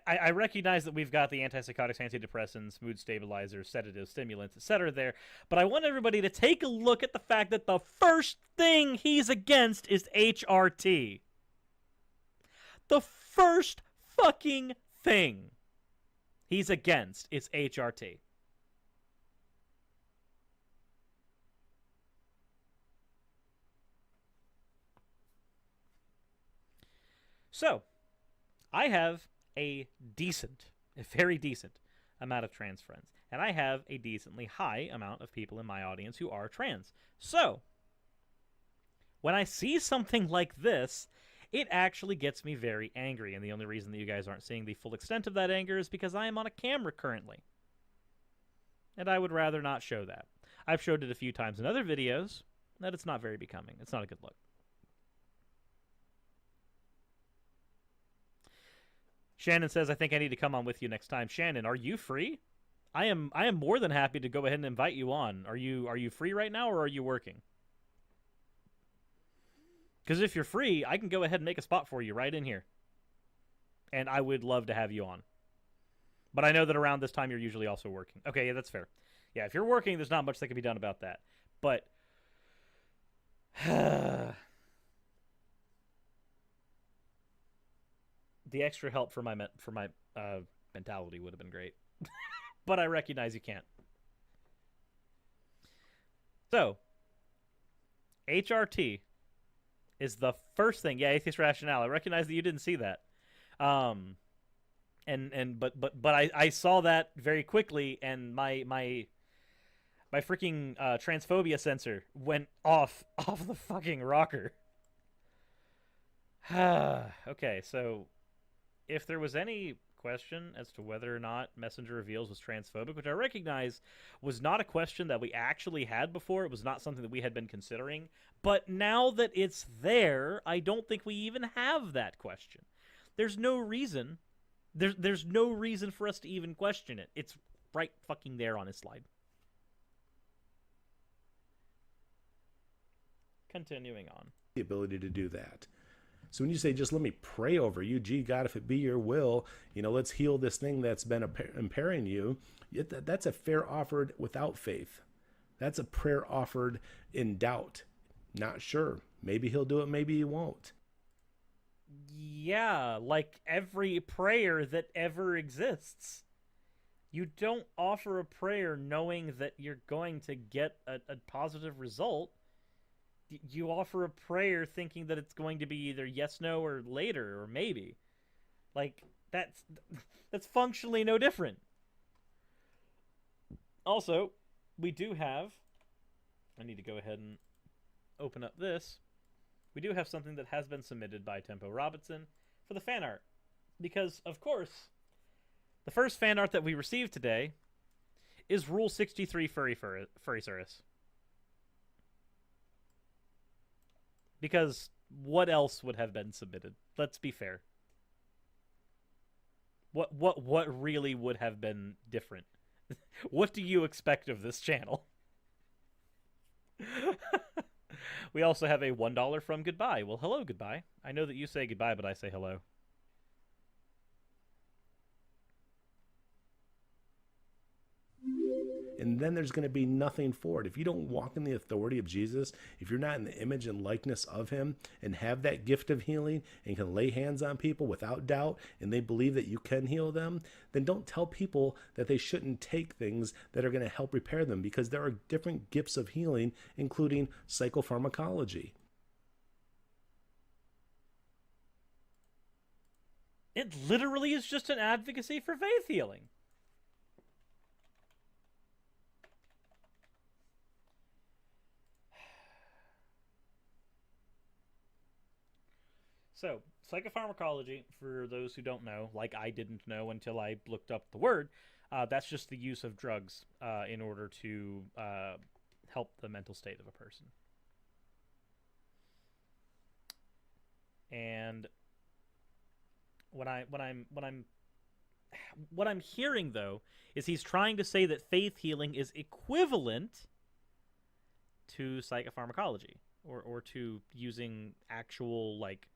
I recognize that we've got the antipsychotics, antidepressants, mood stabilizers, sedatives, stimulants, etc. there, but I want everybody to take a look at the fact that the first thing he's against is HRT. The first fucking thing he's against is HRT. So, I have a very decent amount of trans friends, and I have a decently high amount of people in my audience who are trans. So, when I see something like this, it actually gets me very angry, and the only reason that you guys aren't seeing the full extent of that anger is because I am on a camera currently. And I would rather not show that. I've showed it a few times in other videos, that it's not very becoming. It's not a good look. Shannon says, I think I need to come on with you next time. Shannon, are you free? I am more than happy to go ahead and invite you on. Are you free right now, or are you working? Because if you're free, I can go ahead and make a spot for you right in here. And I would love to have you on. But I know that around this time you're usually also working. Okay, yeah, that's fair. Yeah, if you're working, there's not much that can be done about that. But the extra help for my mentality would have been great. But I recognize you can't. So, HRT is the first thing. Yeah, atheist rationale. I recognize that you didn't see that. But I saw that very quickly, and my freaking transphobia sensor went off the fucking rocker. Okay, so if there was any question as to whether or not Messenger Reveals was transphobic, which I recognize was not a question that we actually had before, it was not something that we had been considering, but now that it's there, I don't think we even have that question. There's no reason There's no reason for us to even question it. It's right fucking there on his slide. Continuing on. The ability to do that. So when you say, just let me pray over you, gee, God, if it be your will, let's heal this thing that's been impairing you, that's a prayer offered without faith. That's a prayer offered in doubt. Not sure. Maybe he'll do it, maybe he won't. Yeah, like every prayer that ever exists. You don't offer a prayer knowing that you're going to get a positive result. You offer a prayer thinking that it's going to be either yes, no, or later, or maybe. Like, that's functionally no different. Also, we do have... I need to go ahead and open up this. We do have something that has been submitted by Tempo Robinson for the fan art. Because, of course, the first fan art that we received today is Rule 63 Furry Service. Because what else would have been submitted? Let's be fair. What really would have been different? What do you expect of this channel? We also have a $1 from Goodbye. Well, hello, Goodbye. I know that you say goodbye, but I say hello. And then there's going to be nothing for it. If you don't walk in the authority of Jesus, if you're not in the image and likeness of him and have that gift of healing and can lay hands on people without doubt and they believe that you can heal them, then don't tell people that they shouldn't take things that are going to help repair them, because there are different gifts of healing, including psychopharmacology. It literally is just an advocacy for faith healing. So, psychopharmacology, for those who don't know, like I didn't know until I looked up the word, that's just the use of drugs in order to help the mental state of a person. And what I'm hearing, though, is he's trying to say that faith healing is equivalent to psychopharmacology, or to using actual, like,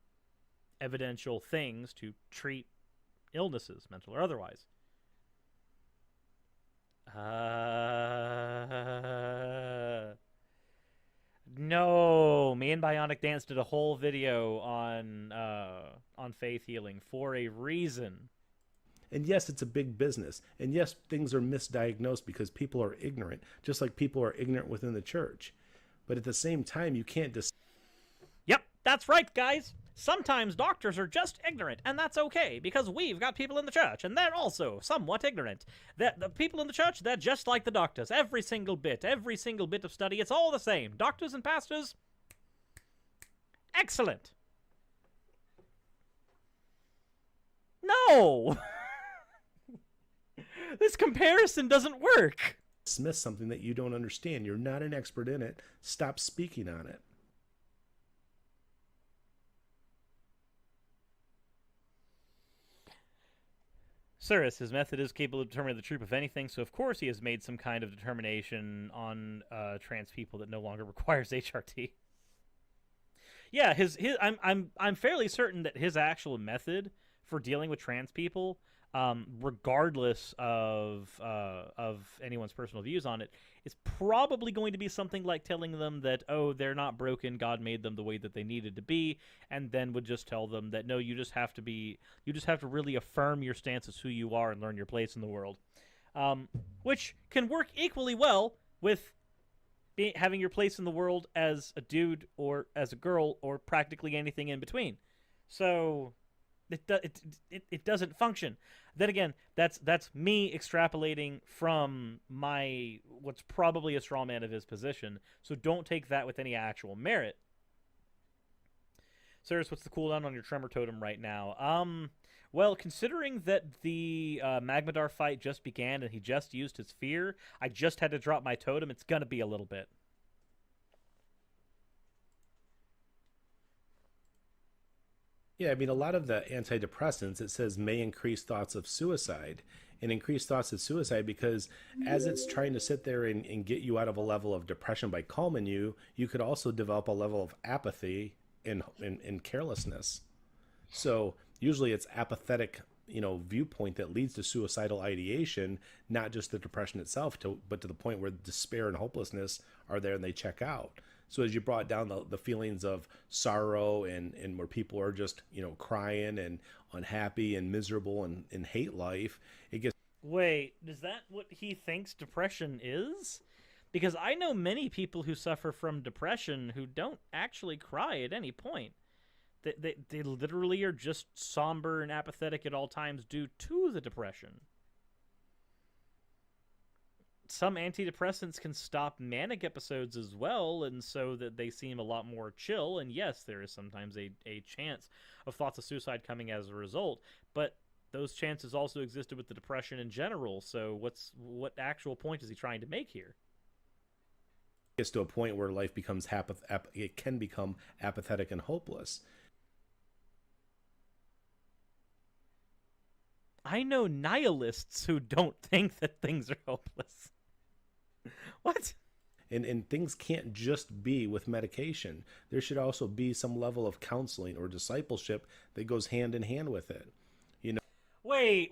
evidential things to treat illnesses, mental or otherwise. No, me and Bionic Dance did a whole video on faith healing for a reason. And yes, it's a big business. And yes, things are misdiagnosed because people are ignorant, just like people are ignorant within the church. But at the same time, you can't Yep, that's right, guys. Sometimes doctors are just ignorant, and that's okay, because we've got people in the church, and they're also somewhat ignorant. The people in the church, they're just like the doctors. Every single bit of study, it's all the same. Doctors and pastors, excellent. No! This comparison doesn't work. Dismiss something that you don't understand. You're not an expert in it. Stop speaking on it. Cyrus, his method is capable of determining the truth of anything, so of course he has made some kind of determination on trans people that no longer requires HRT. Yeah, I'm fairly certain that his actual method for dealing with trans people, regardless of anyone's personal views on it, is probably going to be something like telling them that, oh, they're not broken, God made them the way that they needed to be, and then would just tell them that, no, you just have to really affirm your stance as who you are and learn your place in the world. Which can work equally well with having your place in the world as a dude or as a girl or practically anything in between. So it doesn't function. Then again, that's me extrapolating from what's probably a straw man of his position. So don't take that with any actual merit. Cyrus, what's the cooldown on your tremor totem right now? Well, considering that the Magmadar fight just began and he just used his fear, I just had to drop my totem. It's gonna be a little bit. Yeah, I mean, a lot of the antidepressants, it says may increase thoughts of suicide and increase thoughts of suicide because as it's trying to sit there and get you out of a level of depression by calming you, you could also develop a level of apathy and carelessness. So usually it's apathetic, viewpoint that leads to suicidal ideation, not just the depression itself, but to the point where despair and hopelessness are there and they check out. So as you brought down the feelings of sorrow and where people are just, crying and unhappy and miserable and hate life, it gets. Wait, is that what he thinks depression is? Because I know many people who suffer from depression who don't actually cry at any point. They literally are just somber and apathetic at all times due to the depression. Some antidepressants can stop manic episodes as well, and so that they seem a lot more chill. And yes, there is sometimes a chance of thoughts of suicide coming as a result, but those chances also existed with the depression in general. So what actual point is he trying to make here? Gets to a point where life becomes it can become apathetic and hopeless. I know nihilists who don't think that things are hopeless. What? And things can't just be with medication. There should also be some level of counseling or discipleship that goes hand in hand with it. Wait.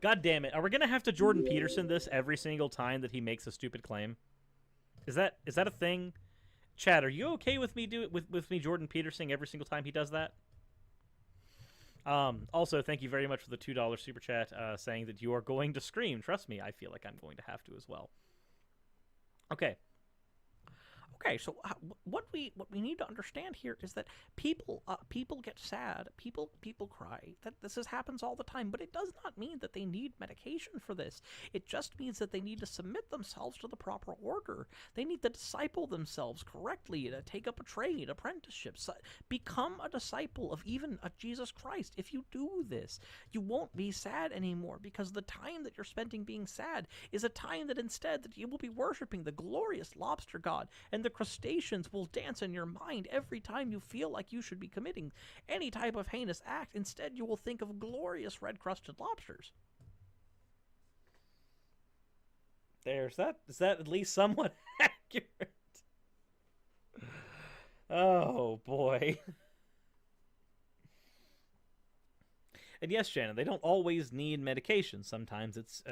God damn it. Are we going to have to Jordan Peterson this every single time that he makes a stupid claim? Is that a thing? Chad, are you okay with me with me Jordan Peterson every single time he does that? Also, thank you very much for the $2 super chat saying that you are going to scream. Trust me, I feel like I'm going to have to as well. Okay. Okay, so what we need to understand here is that people get sad, people cry. That happens all the time, but it does not mean that they need medication for this. It just means that they need to submit themselves to the proper order. They need to disciple themselves correctly, to take up a trade, apprenticeship, become a disciple of even a Jesus Christ. If you do this, you won't be sad anymore, because the time that you're spending being sad is a time that instead that you will be worshiping the glorious lobster god, and the crustaceans will dance in your mind every time you feel like you should be committing any type of heinous act. Instead, you will think of glorious red-crusted lobsters. Is that at least somewhat accurate? Oh, boy. And yes, Shannon, they don't always need medication. Sometimes it's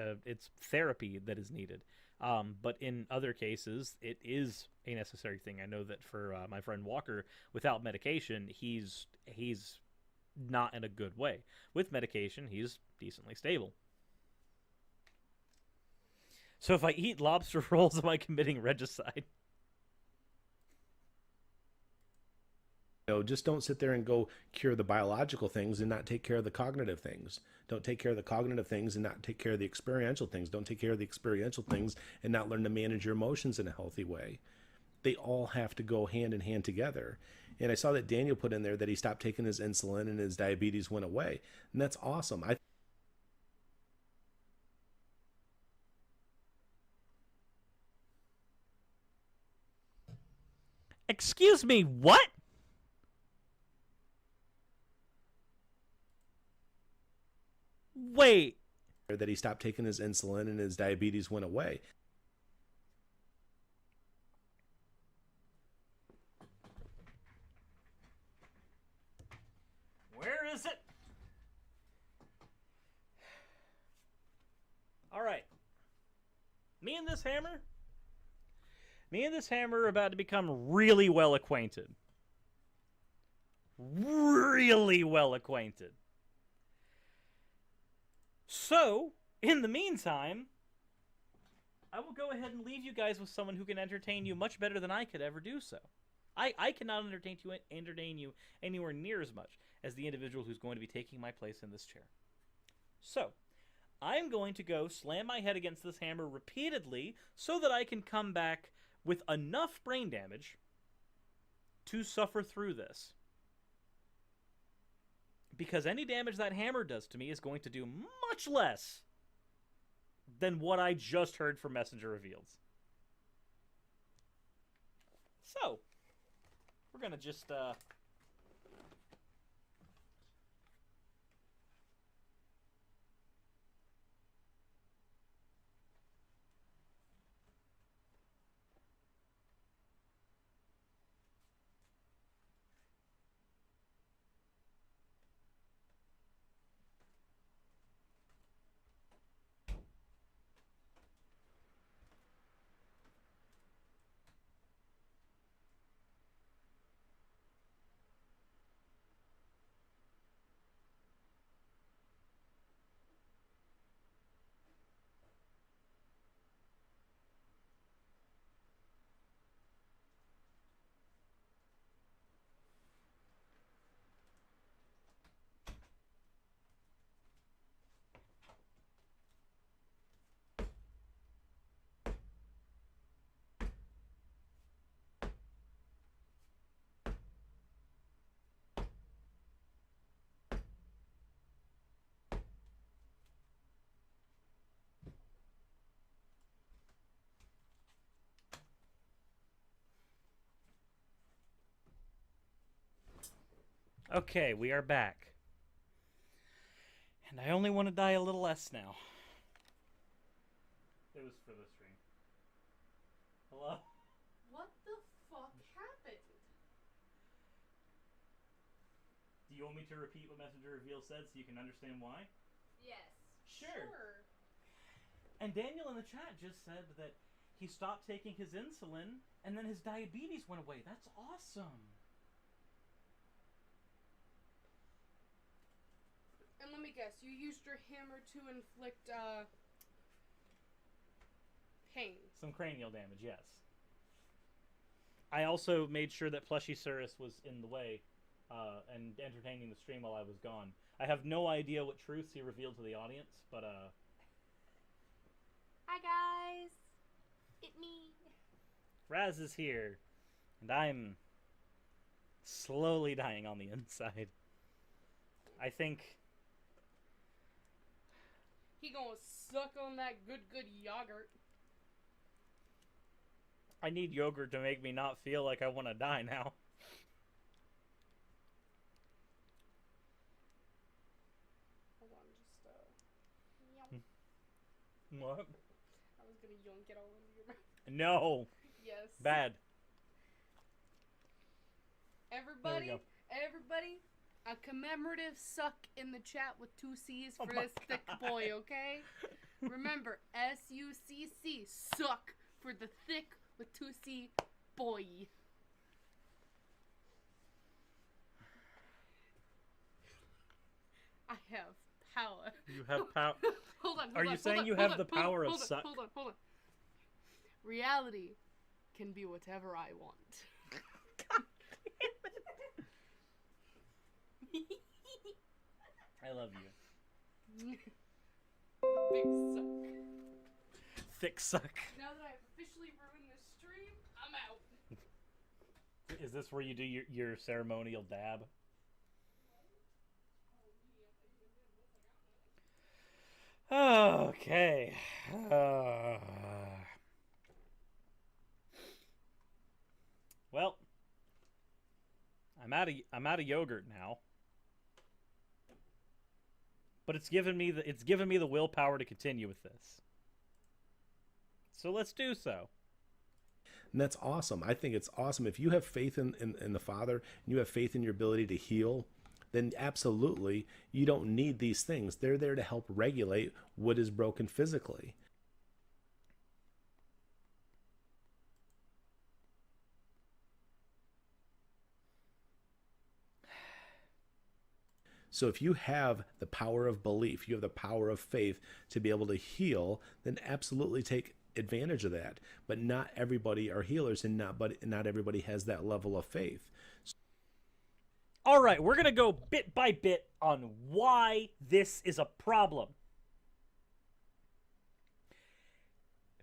therapy that is needed. But in other cases, it is a necessary thing. I know that for my friend Walker, without medication, he's not in a good way. With medication, he's decently stable. So if I eat lobster rolls, am I committing regicide? Just don't sit there and go cure the biological things and not take care of the cognitive things. Don't take care of the cognitive things and not take care of the experiential things. Don't take care of the experiential things and not learn to manage your emotions in a healthy way. They all have to go hand in hand together. And I saw that Daniel put in there that he stopped taking his insulin and his diabetes went away. And that's awesome. Excuse me, what? Wait. That he stopped taking his insulin and his diabetes went away. Where is it? All right. Me and this hammer are about to become really well acquainted. Really well acquainted. So, in the meantime, I will go ahead and leave you guys with someone who can entertain you much better than I could ever do so. I cannot entertain you anywhere near as much as the individual who's going to be taking my place in this chair. So, I'm going to go slam my head against this hammer repeatedly so that I can come back with enough brain damage to suffer through this. Because any damage that hammer does to me is going to do much less than what I just heard from Messenger Reveals. So, we're going to just Okay, we are back. And I only want to die a little less now. It was for the stream. Hello? What the fuck happened? Do you want me to repeat what Messenger Reveal said so you can understand why? Yes. Sure. And Daniel in the chat just said that he stopped taking his insulin and then his diabetes went away. That's awesome. And let me guess, you used your hammer to inflict, pain. Some cranial damage, yes. I also made sure that Plushy Cirrus was in the way and entertaining the stream while I was gone. I have no idea what truths he revealed to the audience, but Hi guys, it's me. Raz is here, and I'm slowly dying on the inside. I think He gonna suck on that good yogurt. I need yogurt to make me not feel like I want to die now. Hold on, just yum. What? I was gonna yoink it all into your mouth. No. Yes. Bad. Everybody, go. everybody, a commemorative suck in the chat with 2 C's for Oh my this thick boy, okay? Remember, S-U-C-C, suck for the thick with 2 C boy. I have power. You have power. Hold on. Are you saying you have the power of suck? Hold on. Reality can be whatever I want. I love you. Big suck. Thick suck. Now that I've officially ruined this stream, I'm out. Is this where you do your ceremonial dab? Okay. Well, I'm out of yogurt now. But it's given me the willpower to continue with this. So let's do so. And that's awesome. I think it's awesome. If you have faith in the Father and you have faith in your ability to heal, then absolutely you don't need these things. They're there to help regulate what is broken physically. So if you have the power of belief, you have the power of faith to be able to heal, then absolutely take advantage of that. But not everybody are healers, and not everybody has that level of faith. All right, we're going to go bit by bit on why this is a problem.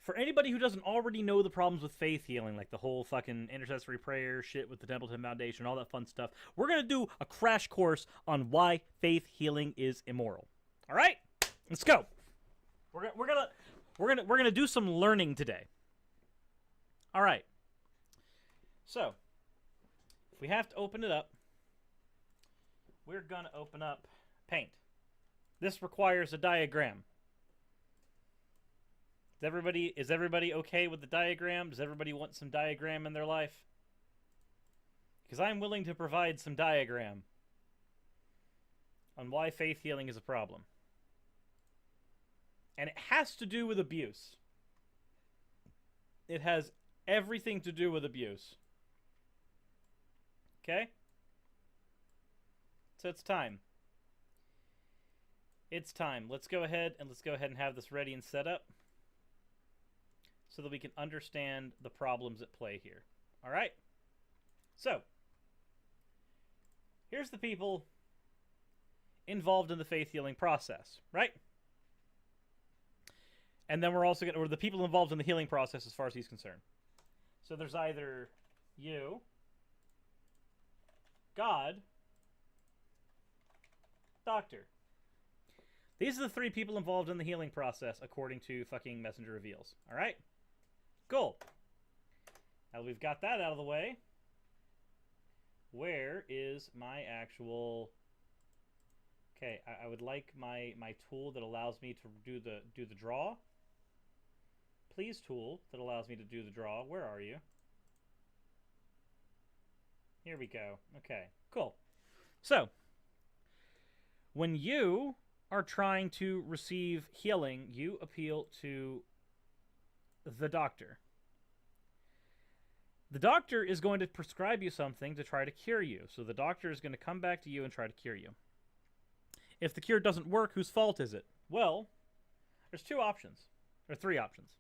For anybody who doesn't already know the problems with faith healing, like the whole fucking intercessory prayer shit with the Templeton Foundation, all that fun stuff, we're going to do a crash course on why faith healing is immoral. All right? Let's go. We're going to do some learning today. All right. So, if we have to open it up, we're going to open up Paint. This requires a diagram. Is everybody okay with the diagram? Does everybody want some diagram in their life? Because I'm willing to provide some diagram on why faith healing is a problem. And it has to do with abuse. It has everything to do with abuse. Okay? So it's time. It's time. Let's go ahead and have this ready and set up so that we can understand the problems at play here. All right? So, here's the people involved in the faith healing process, right? And then we're also going to, or the people involved in the healing process as far as he's concerned. So there's either you, God, doctor. These are the three people involved in the healing process according to fucking Messenger Reveals. All right? Cool. Now that we've got that out of the way, where is my actual... Okay, I would like my tool that allows me to do the draw. Please, tool that allows me to do the draw. Where are you? Here we go. Okay, cool. So, when you are trying to receive healing, you appeal to the doctor. The doctor is going to prescribe you something to try to cure you. So the doctor is going to come back to you and try to cure you. If the cure doesn't work, whose fault is it? Well, there's two options, or three options.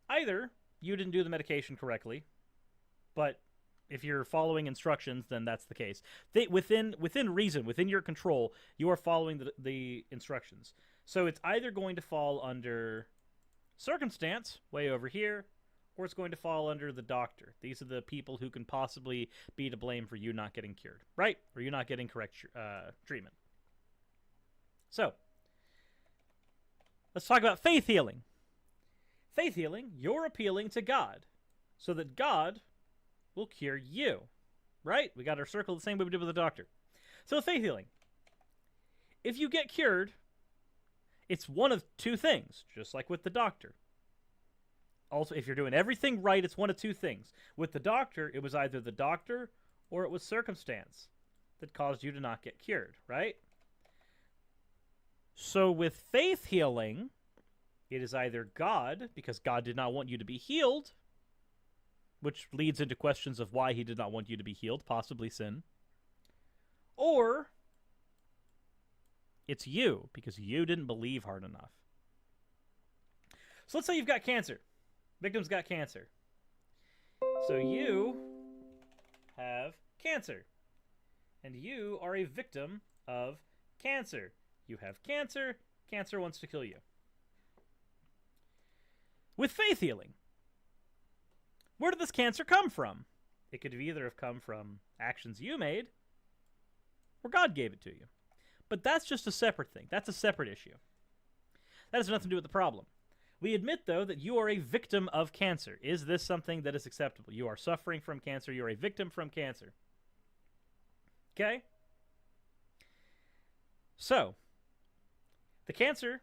Either you didn't do the medication correctly, but if you're following instructions, then that's the case. Within reason, within your control, you are following the instructions. So it's either going to fall under circumstance, way over here, or it's going to fall under the doctor. These are the people who can possibly be to blame for you not getting cured, right? Or you not getting correct treatment. So, let's talk about faith healing. Faith healing, you're appealing to God so that God will cure you, right? We got our circle the same way we did with the doctor. So, faith healing. If you get cured, it's one of two things, just like with the doctor. Also, if you're doing everything right, it's one of two things. With the doctor, it was either the doctor or it was circumstance that caused you to not get cured, right? So with faith healing, it is either God, because God did not want you to be healed, which leads into questions of why he did not want you to be healed, possibly sin, or it's you, because you didn't believe hard enough. So let's say you've got cancer. Victim's got cancer. So you have cancer. And you are a victim of cancer. You have cancer. Cancer wants to kill you. With faith healing, where did this cancer come from? It could either have come from actions you made, or God gave it to you. But that's just a separate thing. That's a separate issue. That has nothing to do with the problem. We admit, though, that you are a victim of cancer. Is this something that is acceptable? You are suffering from cancer. You are a victim from cancer. Okay? So, the cancer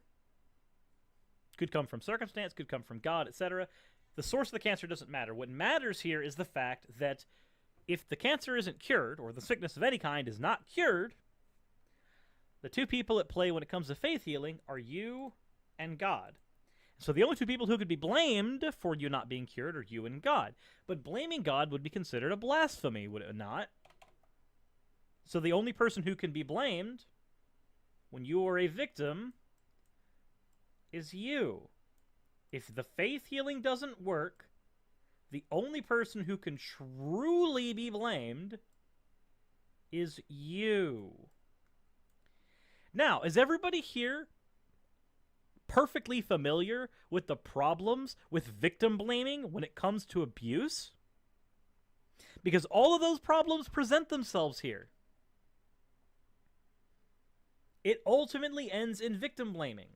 could come from circumstance, could come from God, etc. The source of the cancer doesn't matter. What matters here is the fact that if the cancer isn't cured, or the sickness of any kind is not cured, the two people at play when it comes to faith healing are you and God. So the only two people who could be blamed for you not being cured are you and God. But blaming God would be considered a blasphemy, would it not? So the only person who can be blamed when you are a victim is you. If the faith healing doesn't work, the only person who can truly be blamed is you. Now, is everybody here perfectly familiar with the problems with victim blaming when it comes to abuse? Because all of those problems present themselves here. It ultimately ends in victim blaming.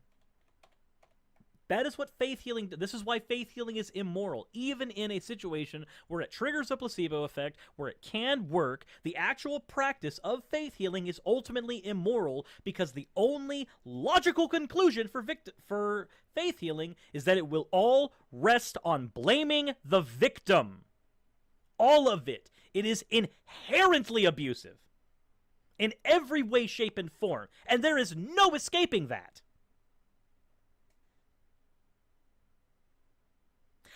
That is what faith healing does. This is why faith healing is immoral. Even in a situation where it triggers a placebo effect, where it can work, the actual practice of faith healing is ultimately immoral because the only logical conclusion for faith healing is that it will all rest on blaming the victim. All of it. It is inherently abusive. In every way, shape, and form. And there is no escaping that.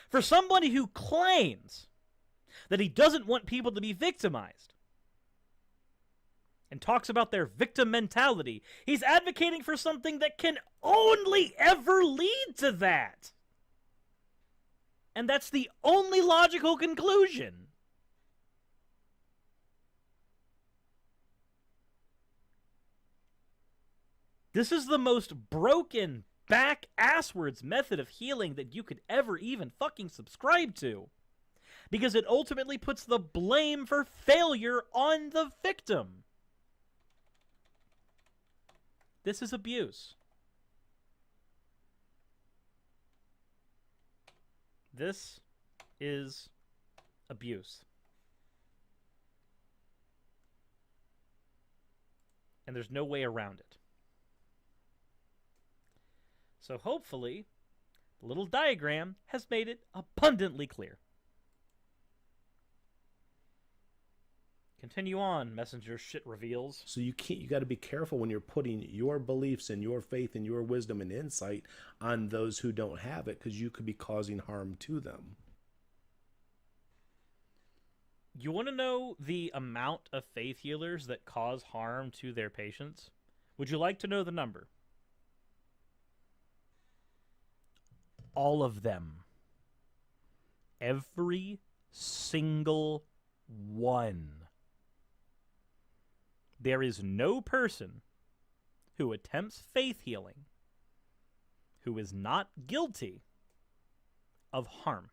For somebody who claims that he doesn't want people to be victimized and talks about their victim mentality, he's advocating for something that can only ever lead to that. And that's the only logical conclusion. This is the most broken, back-asswards method of healing that you could ever even fucking subscribe to. Because it ultimately puts the blame for failure on the victim. This is abuse. This is abuse. and there's no way around it. So hopefully, the little diagram has made it abundantly clear. Continue on, messenger shit reveals. So you got to be careful when you're putting your beliefs and your faith and your wisdom and insight on those who don't have it, because you could be causing harm to them. You want to know the amount of faith healers that cause harm to their patients? Would you like to know the number? All of them. Every single one. There is no person who attempts faith healing who is not guilty of harm.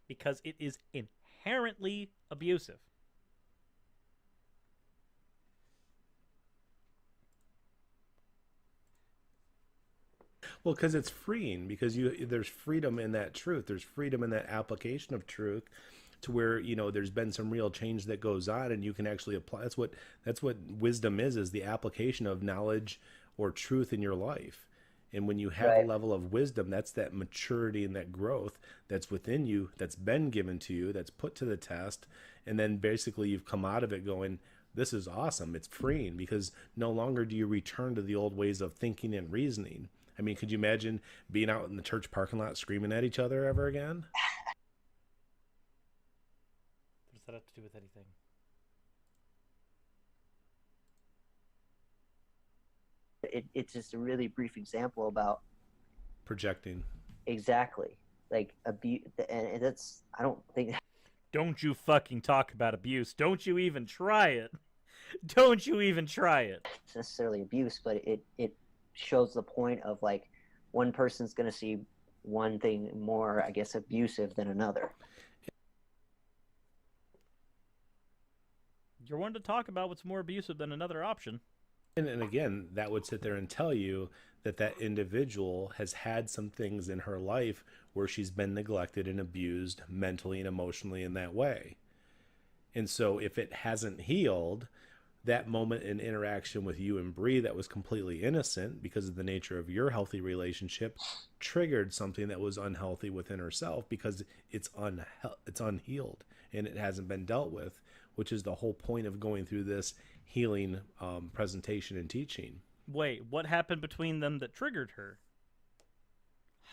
Because it is inherently abusive. Well, because it's freeing, because there's freedom in that truth. There's freedom in that application of truth, to where, you know, there's been some real change that goes on, and you can actually apply. That's what wisdom is the application of knowledge or truth in your life. And when you have a level of wisdom, that's that maturity and that growth that's within you, that's been given to you, that's put to the test. And then basically you've come out of it going, this is awesome. It's freeing, because no longer do you return to the old ways of thinking and reasoning. I mean, could you imagine being out in the church parking lot screaming at each other ever again? What does that have to do with anything? It's just a really brief example about Projecting. exactly like abuse, and that's, I don't think Don't you fucking talk about abuse. Don't you even try it. Don't you even try it. it's necessarily abuse, but it shows the point of like one person's going to see one thing more, I guess, abusive than another. You're one to talk about what's more abusive than another option. And again, that would sit there and tell you that that individual has had some things in her life where she's been neglected and abused mentally and emotionally in that way. And so if it hasn't healed, that moment in interaction with you and Bree that was completely innocent because of the nature of your healthy relationship triggered something that was unhealthy within herself, because it's unhealed and it hasn't been dealt with, which is the whole point of going through this healing presentation and teaching. Wait, what happened between them that triggered her?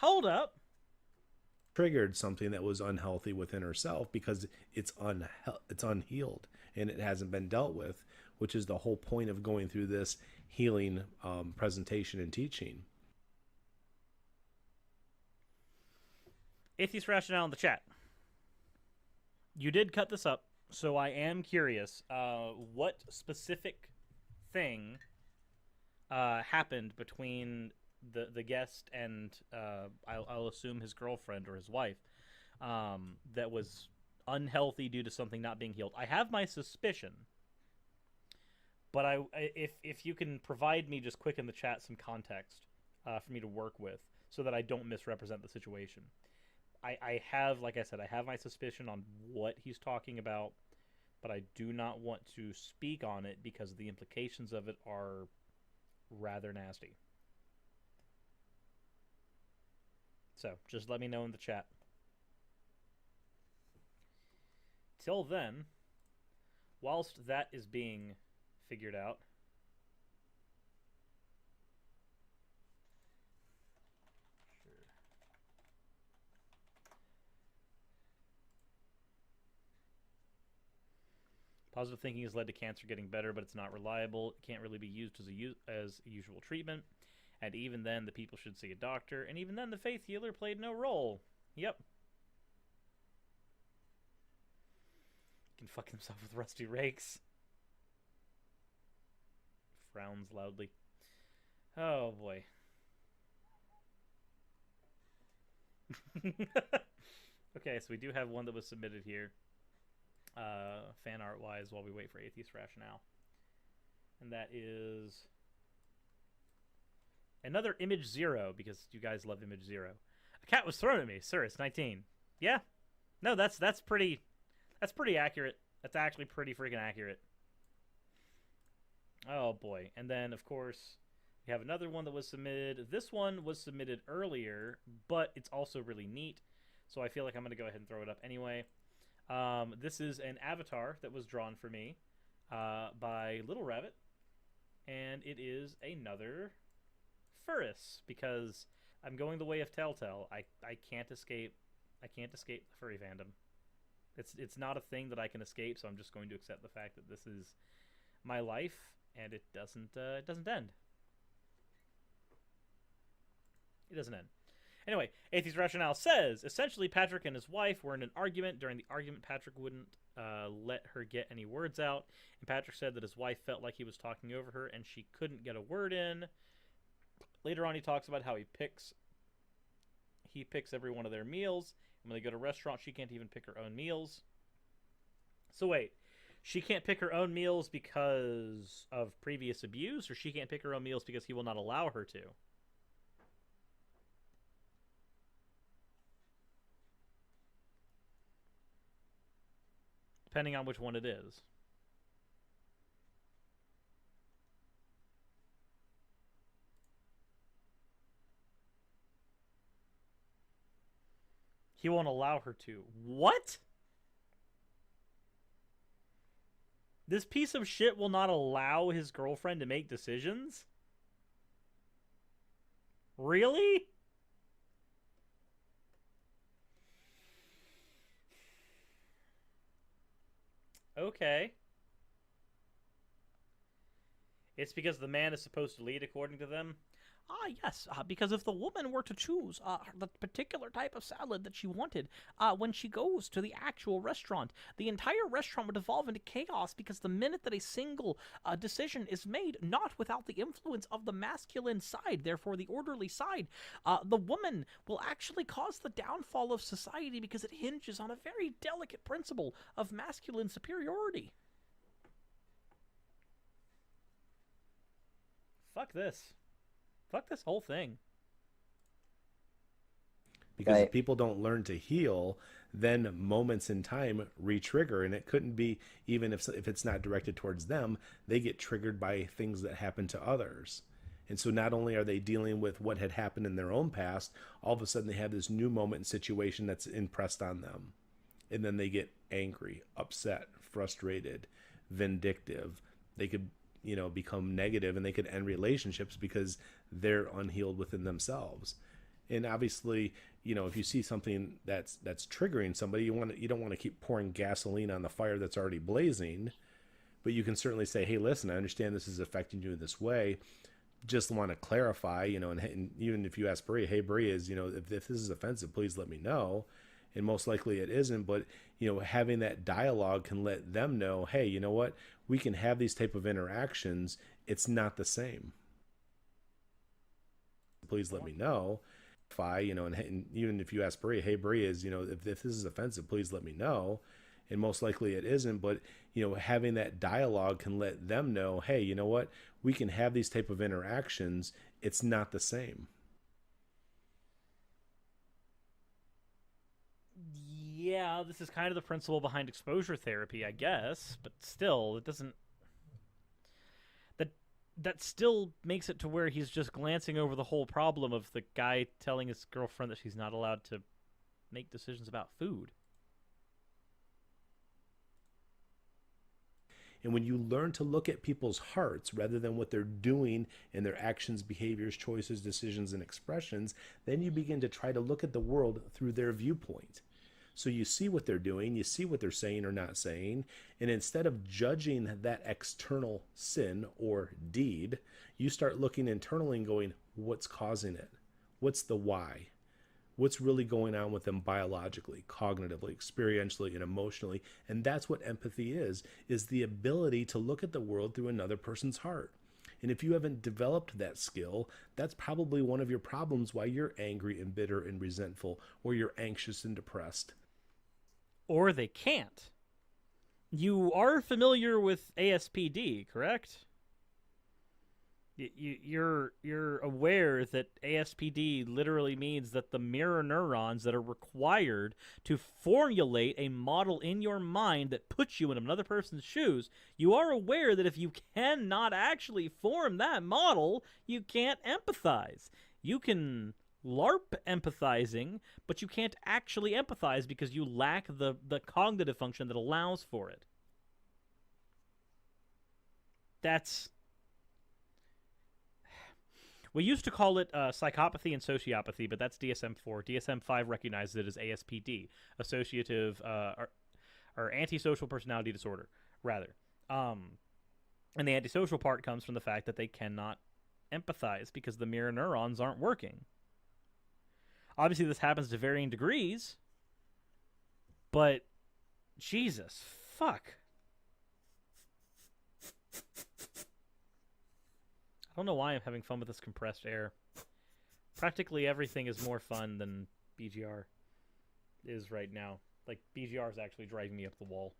Hold up. Triggered something that was unhealthy within herself because it's unhealed and it hasn't been dealt with, which is the whole point of going through this healing presentation and teaching. Atheist Rationale in the chat. You did cut this up, so I am curious. What specific thing happened between the guest and I'll assume his girlfriend or his wife that was unhealthy due to something not being healed? I have my suspicion, but if you can provide me just quick in the chat some context for me to work with so that I don't misrepresent the situation. I have, like I said, I have my suspicion on what he's talking about, but I do not want to speak on it because the implications of it are rather nasty. So, just let me know in the chat. Till then, whilst that is being figured out, positive thinking has led to cancer getting better, but it's not reliable. It can't really be used as usual treatment. And even then, the people should see a doctor. And even then, the faith healer played no role. Yep. He can fuck himself with rusty rakes. Frowns loudly. Oh, boy. Okay, so we do have one that was submitted here. Fan art wise, while we wait for Atheist Rationale. And that is another Image Zero, because you guys love Image Zero. A cat was thrown at me. Sir, it's 19. Yeah. No, that's pretty That's pretty accurate. That's actually pretty freaking accurate. Oh boy. And then of course we have another one that was submitted. This one was submitted earlier, but it's also really neat. So I feel like I'm going to go ahead and throw it up anyway. This is an avatar that was drawn for me by Little Rabbit. And it is another furist, because I'm going the way of Telltale. I can't escape the furry fandom. It's not a thing that I can escape, so I'm just going to accept the fact that this is my life, and it doesn't end. It doesn't end. Anyway, Atheist Rationale says, essentially Patrick and his wife were in an argument. During the argument, Patrick wouldn't let her get any words out, and Patrick said that his wife felt like he was talking over her and she couldn't get a word in. Later on, he talks about how he picks every one of their meals, and when they go to a restaurant, she can't even pick her own meals. So wait, she can't pick her own meals because of previous abuse, or she can't pick her own meals because he will not allow her to? Depending on which one it is. He won't allow her to. What? This piece of shit will not allow his girlfriend to make decisions? Really? Okay. It's because the man is supposed to lead, according to them? Yes, because if the woman were to choose the particular type of salad that she wanted when she goes to the actual restaurant, the entire restaurant would evolve into chaos, because the minute that a single decision is made, not without the influence of the masculine side, therefore the orderly side, the woman will actually cause the downfall of society, because it hinges on a very delicate principle of masculine superiority. Fuck this. Fuck this whole thing. Because if people don't learn to heal, then moments in time re-trigger, and it couldn't be, even if it's not directed towards them, they get triggered by things that happen to others. And so not only are they dealing with what had happened in their own past, all of a sudden they have this new moment and situation that's impressed on them. And then they get angry, upset, frustrated, vindictive. They could, become negative, and they could end relationships because they're unhealed within themselves. And obviously, if you see something that's triggering somebody, you don't want to keep pouring gasoline on the fire that's already blazing. But you can certainly say, hey, listen, I understand this is affecting you in this way. Just want to clarify, and even if you ask Bria, hey, Bria, if this is offensive, please let me know. And most likely it isn't, but having that dialogue can let them know, hey, you know what, we can have these type of interactions. It's not the same. Please let me know. And even if you ask Bria, hey, Bria, if this is offensive, please let me know. And most likely it isn't, but having that dialogue can let them know, hey, you know what, we can have these type of interactions. It's not the same. Yeah, this is kind of the principle behind exposure therapy, I guess, but still, it doesn't... That still makes it to where he's just glancing over the whole problem of the guy telling his girlfriend that she's not allowed to make decisions about food. And when you learn to look at people's hearts rather than what they're doing and their actions, behaviors, choices, decisions, and expressions, then you begin to try to look at the world through their viewpoint. So you see what they're doing, you see what they're saying or not saying, and instead of judging that external sin or deed, you start looking internally and going, what's causing it? What's the why? What's really going on with them biologically, cognitively, experientially, and emotionally? And that's what empathy is the ability to look at the world through another person's heart. And if you haven't developed that skill, that's probably one of your problems why you're angry and bitter and resentful, or you're anxious and depressed. Or they can't. You are familiar with ASPD, correct? You're aware that ASPD literally means that the mirror neurons that are required to formulate a model in your mind that puts you in another person's shoes, you are aware that if you cannot actually form that model, you can't empathize. You can LARP empathizing, but you can't actually empathize because you lack the cognitive function that allows for it. That's... We used to call it psychopathy and sociopathy, but that's DSM-4. DSM-5 recognizes it as ASPD, associative or antisocial personality disorder, rather. And the antisocial part comes from the fact that they cannot empathize because the mirror neurons aren't working. Obviously, this happens to varying degrees, but Jesus, fuck. I don't know why I'm having fun with this compressed air. Practically everything is more fun than BGR is right now. Like, BGR is actually driving me up the wall.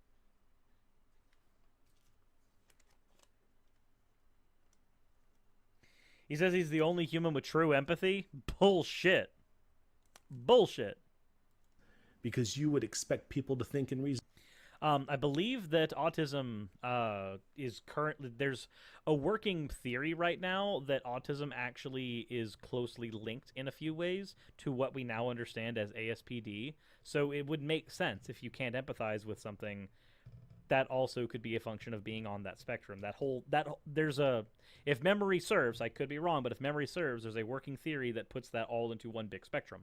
He says he's the only human with true empathy? Bullshit. Bullshit. Because you would expect people to think and reason. I believe that autism is currently... There's a working theory right now that autism actually is closely linked in a few ways to what we now understand as ASPD. So it would make sense if you can't empathize with something, that also could be a function of being on that spectrum. There's a... If memory serves, I could be wrong, but if memory serves, there's a working theory that puts that all into one big spectrum.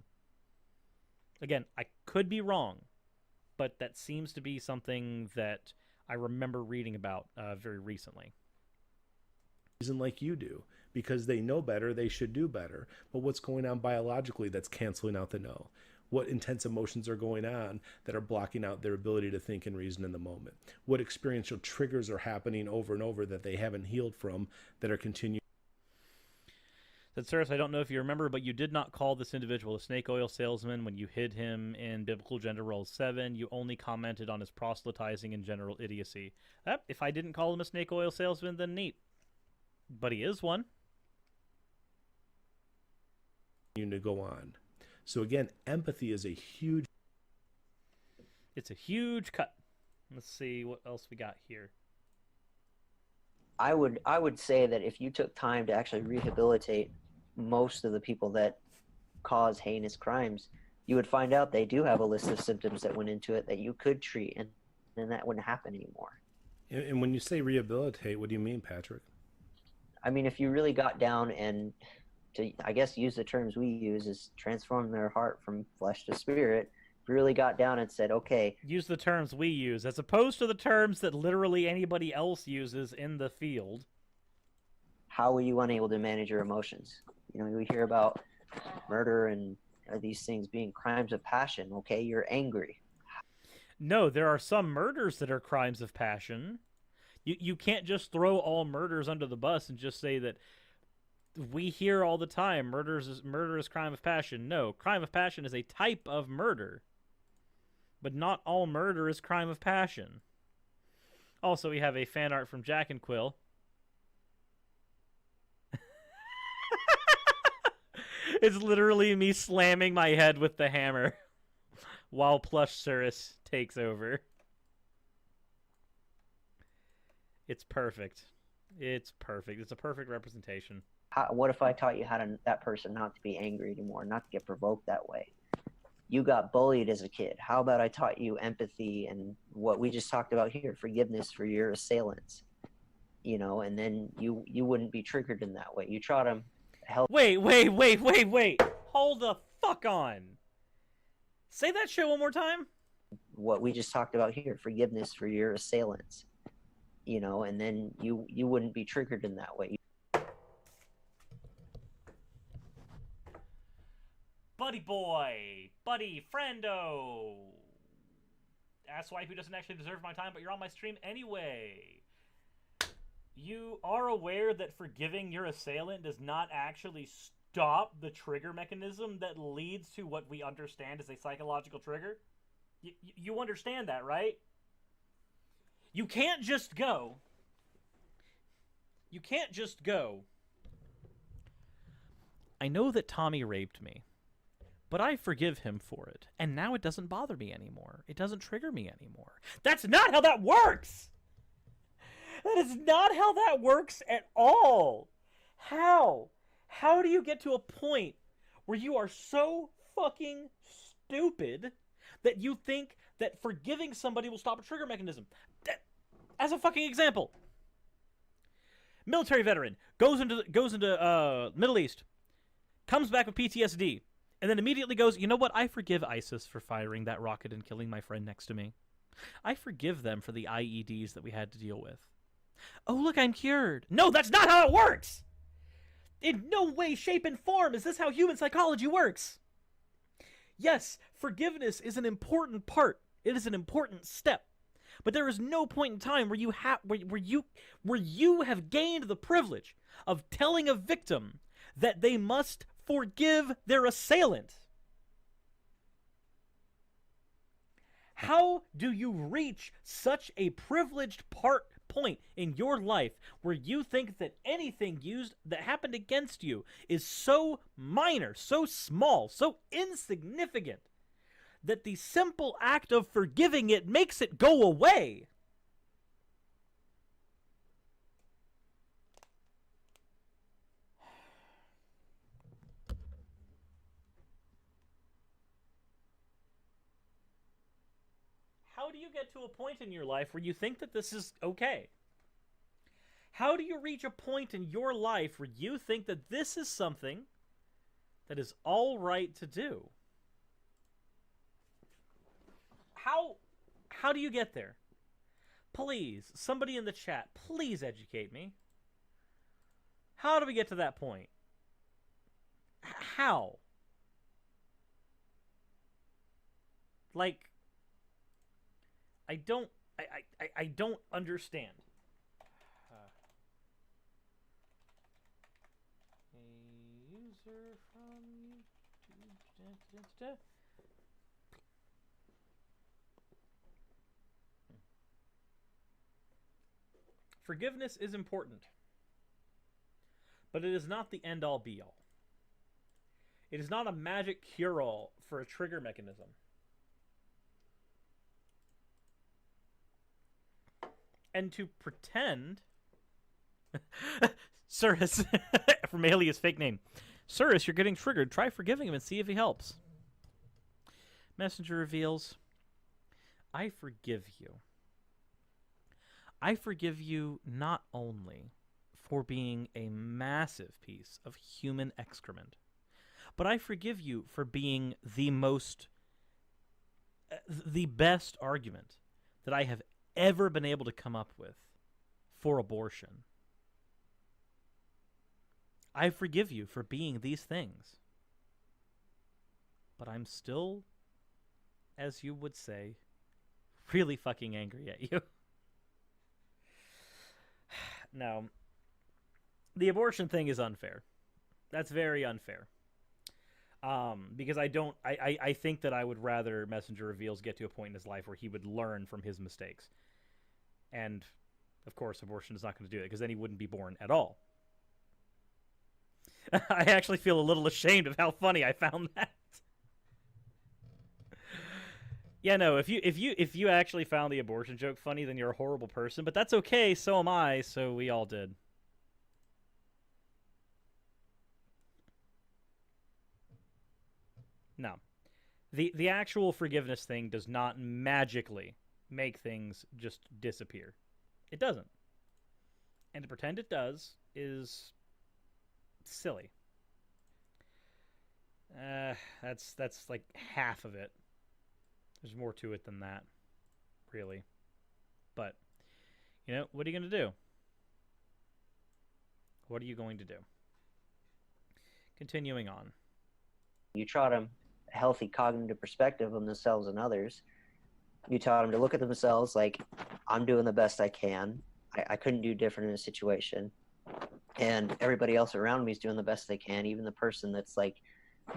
Again, I could be wrong, but that seems to be something that I remember reading about very recently. Reason like you do. Because they know better, they should do better. But what's going on biologically that's canceling out the no? What intense emotions are going on that are blocking out their ability to think and reason in the moment? What experiential triggers are happening over and over that they haven't healed from that are continuing? Said, Sirs, I don't know if you remember, but you did not call this individual a snake oil salesman when you hid him in Biblical Gender Roles 7. You only commented on his proselytizing and general idiocy. If I didn't call him a snake oil salesman, then neat. But he is one. To go on. So again, empathy is a huge... It's a huge cut. Let's see what else we got here. I would say that if you took time to actually rehabilitate most of the people that cause heinous crimes, you would find out they do have a list of symptoms that went into it that you could treat, and then that wouldn't happen anymore. And when you say rehabilitate, what do you mean, Patrick? I mean, if you really got down and, to, I guess, use the terms we use, is transform their heart from flesh to spirit, if you really got down and said, okay... Use the terms we use, as opposed to the terms that literally anybody else uses in the field. How were you unable to manage your emotions? You know, we hear about murder and these things being crimes of passion. Okay, you're angry. No, there are some murders that are crimes of passion. You can't just throw all murders under the bus and just say that we hear all the time murder is crime of passion. No, crime of passion is a type of murder, but not all murder is crime of passion. Also, we have a fan art from Jack and Quill. It's literally me slamming my head with the hammer while Plush Cirrus takes over. It's perfect. It's perfect. It's a perfect representation. What if I taught you that person not to be angry anymore, not to get provoked that way? You got bullied as a kid. How about I taught you empathy and what we just talked about here, forgiveness for your assailants? You know, and then you wouldn't be triggered in that way. You taught them help. Wait. Hold the fuck on. Say that shit one more time. What we just talked about here, forgiveness for your assailants. You know, and then you wouldn't be triggered in that way. Buddy boy, buddy friendo. Asswipe who doesn't actually deserve my time, but you're on my stream anyway. You are aware that forgiving your assailant does not actually stop the trigger mechanism that leads to what we understand as a psychological trigger? You understand that, right? You can't just go I know that Tommy raped me, but I forgive him for it, and now it doesn't bother me anymore. It doesn't trigger me anymore. That's not how that works! That is not how that works at all! How? How do you get to a point where you are so fucking stupid that you think that forgiving somebody will stop a trigger mechanism? As a fucking example, military veteran goes into Middle East, comes back with PTSD, and then immediately goes, you know what? I forgive ISIS for firing that rocket and killing my friend next to me. I forgive them for the IEDs that we had to deal with. Oh, look, I'm cured. No, that's not how it works! In no way, shape, and form is this how human psychology works. Yes, forgiveness is an important part. It is an important step. But there is no point in time where you have gained the privilege of telling a victim that they must forgive their assailant. How do you reach such a privileged point in your life where you think that anything that happened against you is so minor, so small, so insignificant that the simple act of forgiving it makes it go away? How do you get to a point in your life where you think that this is okay? How do you reach a point in your life where you think that this is something that is all right to do? How do you get there? Please, somebody in the chat, please educate me. How do we get to that point? How? Like, I don't understand. A user from YouTube. Forgiveness is important, but it is not the end-all be-all. It is not a magic cure-all for a trigger mechanism. And to pretend... Cirrus, from Alias fake name. Cirrus, you're getting triggered. Try forgiving him and see if he helps. Messenger reveals, I forgive you. I forgive you not only for being a massive piece of human excrement, but I forgive you for being the best argument that I have ever been able to come up with for abortion. I forgive you for being these things. But I'm still, as you would say, really fucking angry at you. Now, the abortion thing is unfair. That's very unfair. Because I think that I would rather Messenger Reveals get to a point in his life where he would learn from his mistakes. And, of course, abortion is not going to do it, because then he wouldn't be born at all. I actually feel a little ashamed of how funny I found that. Yeah, no, if you actually found the abortion joke funny, then you're a horrible person, but that's okay, so am I, so we all did. No. The actual forgiveness thing does not magically make things just disappear. It doesn't. And to pretend it does is silly. That's like half of it. There's more to it than that, really. But, you know, what are you going to do? What are you going to do? Continuing on. You taught them a healthy cognitive perspective of themselves and others. You taught them to look at themselves like, I'm doing the best I can. I couldn't do different in a situation. And everybody else around me is doing the best they can, even the person that's, like,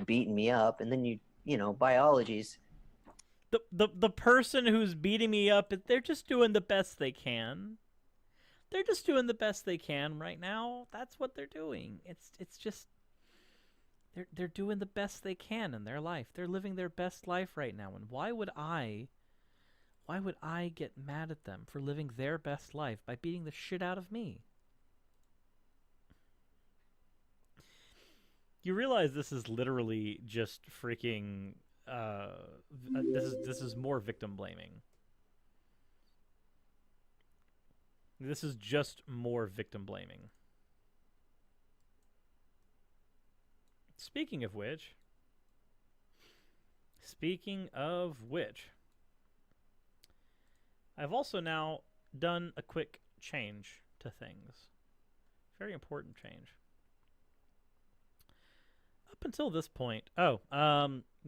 beating me up. And then you know, biology's... The person who's beating me up, they're just doing the best they can. They're just doing the best they can right now. That's what they're doing. It's just... They're doing the best they can in their life. They're living their best life right now. And why would I get mad at them for living their best life by beating the shit out of me? You realize this is literally just freaking this is more victim blaming. This is just more victim blaming. Speaking of which, I've also now done a quick change to things. Very important change. Up until this point, we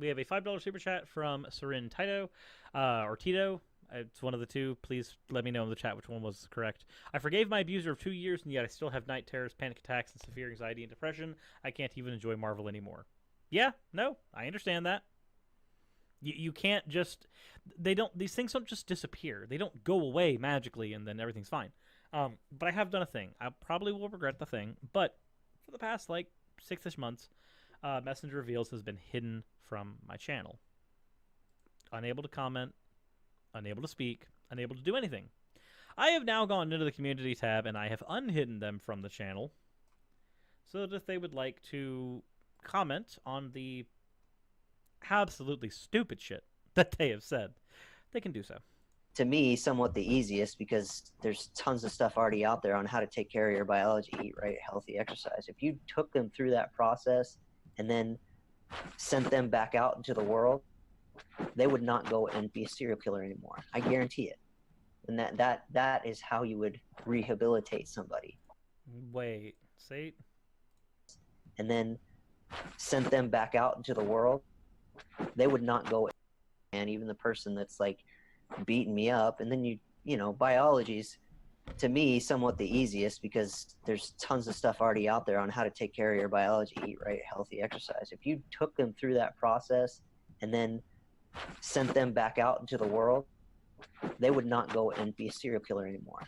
have a $5 super chat from Serin Tito, or Tito. It's one of the two. Please let me know in the chat which one was correct. I forgave my abuser of 2 years, and yet I still have night terrors, panic attacks, and severe anxiety and depression. I can't even enjoy Marvel anymore. Yeah, no, I understand that. You can't just... These things don't just disappear. They don't go away magically, and then everything's fine. But I have done a thing. I probably will regret the thing, but for the past, 6-ish months, Messenger Reveals has been hidden from my channel. Unable to comment, unable to speak, unable to do anything. I have now gone into the community tab and I have unhidden them from the channel so that if they would like to comment on the absolutely stupid shit that they have said, they can do so. To me, somewhat the easiest, because there's tons of stuff already out there on how to take care of your biology, eat right, healthy, exercise. If you took them through that process and then sent them back out into the world, they would not go and be a serial killer anymore. I guarantee it. And that is how you would rehabilitate somebody. Wait, say... And then sent them back out into the world, they would not go, and even the person that's beating me up, and then you know, biology's, to me, somewhat the easiest, because there's tons of stuff already out there on how to take care of your biology, eat right, healthy, exercise. If you took them through that process and then sent them back out into the world, they would not go and be a serial killer anymore.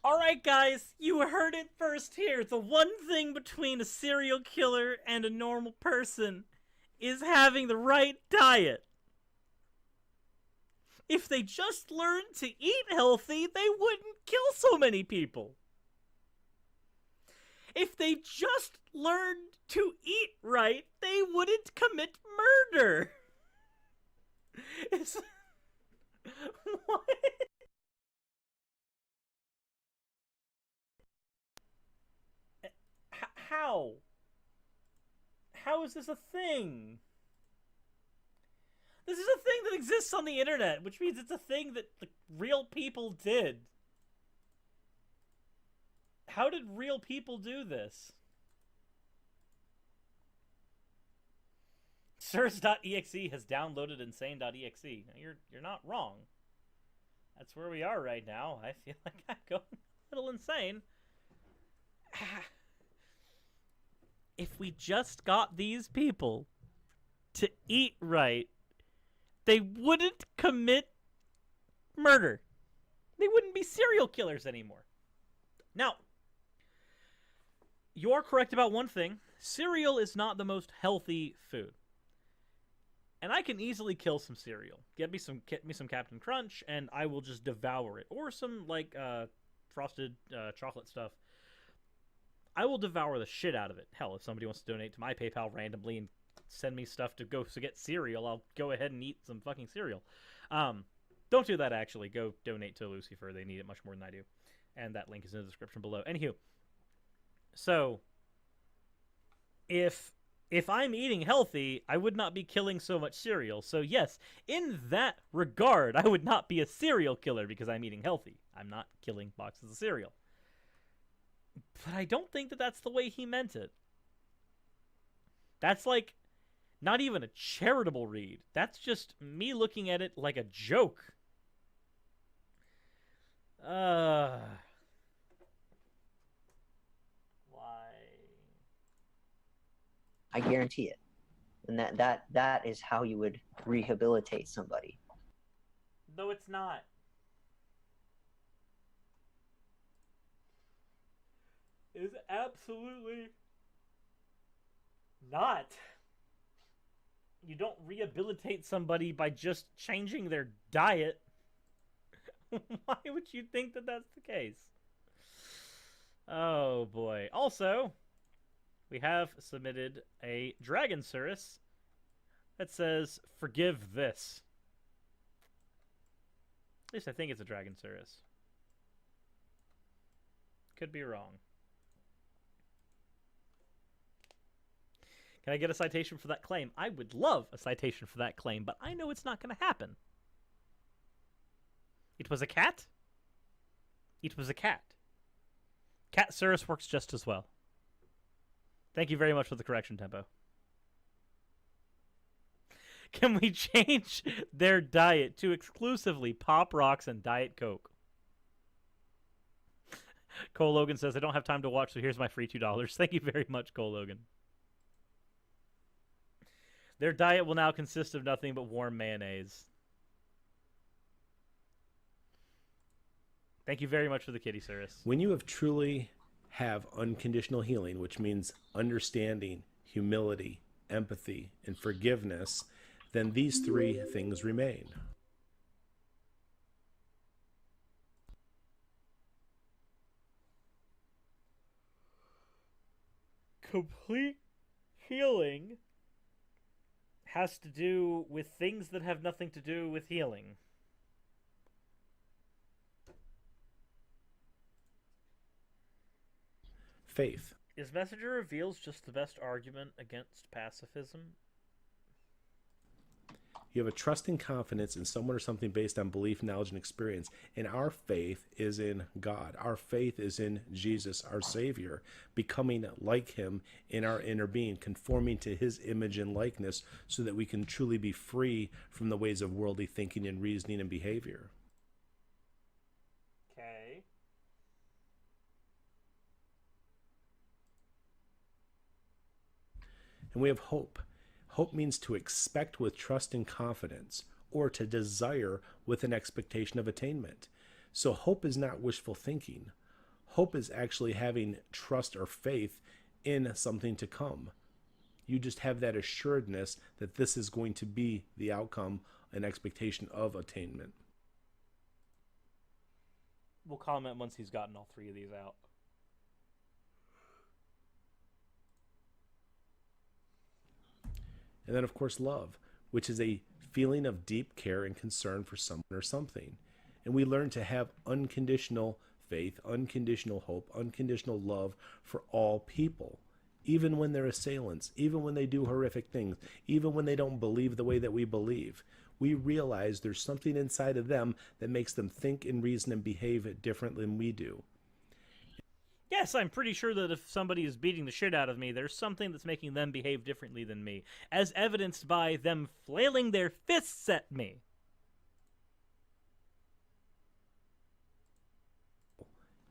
All right, guys, you heard it first here. The one thing between a serial killer and a normal person is having the right diet. If they just learned to eat healthy, they wouldn't kill so many people. If they just learned to eat right, they wouldn't commit murder. What? How? How is this a thing? This is a thing that exists on the internet, which means it's a thing that real people did. How did real people do this? Sirs.exe has downloaded insane.exe. Now, you're not wrong. That's where we are right now. I feel like I'm going a little insane. If we just got these people to eat right, they wouldn't commit murder. They wouldn't be serial killers anymore. Now, you are correct about one thing. Cereal is not the most healthy food. And I can easily kill some cereal. Get me some Captain Crunch, and I will just devour it. Or some, frosted chocolate stuff. I will devour the shit out of it. Hell, if somebody wants to donate to my PayPal randomly and send me stuff to go to get cereal, I'll go ahead and eat some fucking cereal. Don't do that, actually. Go donate to Lucifer. They need it much more than I do. And that link is in the description below. Anywho, so if I'm eating healthy, I would not be killing so much cereal. So yes, in that regard, I would not be a serial killer because I'm eating healthy. I'm not killing boxes of cereal. But I don't think that that's the way he meant it. That's not even a charitable read. That's just me looking at it like a joke. Why? I guarantee it. And that is how you would rehabilitate somebody. No, it's not. It is absolutely not. You don't rehabilitate somebody by just changing their diet. Why would you think that that's the case? Oh boy. Also, we have submitted a Dragon Surus that says, "Forgive this." At least I think it's a Dragon Surus. Could be wrong. Can I get a citation for that claim? I would love a citation for that claim, but I know it's not going to happen. It was a cat? It was a cat. Cat Surus works just as well. Thank you very much for the correction, Tempo. Can we change their diet to exclusively Pop Rocks and Diet Coke? Cole Logan says, I don't have time to watch, so here's my free $2. Thank you very much, Cole Logan. Their diet will now consist of nothing but warm mayonnaise. Thank you very much for the kitty service. When you have truly have unconditional healing, which means understanding, humility, empathy, and forgiveness, then these three things remain. Complete healing has to do with things that have nothing to do with healing. Faith. Is Messenger Reveals just the best argument against pacifism? You have a trust and confidence in someone or something based on belief, knowledge, and experience. And our faith is in God. Our faith is in Jesus, our Savior, becoming like him in our inner being, conforming to his image and likeness so that we can truly be free from the ways of worldly thinking and reasoning and behavior. Okay. And we have hope. Hope means to expect with trust and confidence, or to desire with an expectation of attainment. So hope is not wishful thinking. Hope is actually having trust or faith in something to come. You just have that assuredness that this is going to be the outcome, an expectation of attainment. We'll comment once he's gotten all three of these out. And then, of course, love, which is a feeling of deep care and concern for someone or something. And we learn to have unconditional faith, unconditional hope, unconditional love for all people, even when they're assailants, even when they do horrific things, even when they don't believe the way that we believe. We realize there's something inside of them that makes them think and reason and behave differently than we do. Yes, I'm pretty sure that if somebody is beating the shit out of me, there's something that's making them behave differently than me, as evidenced by them flailing their fists at me.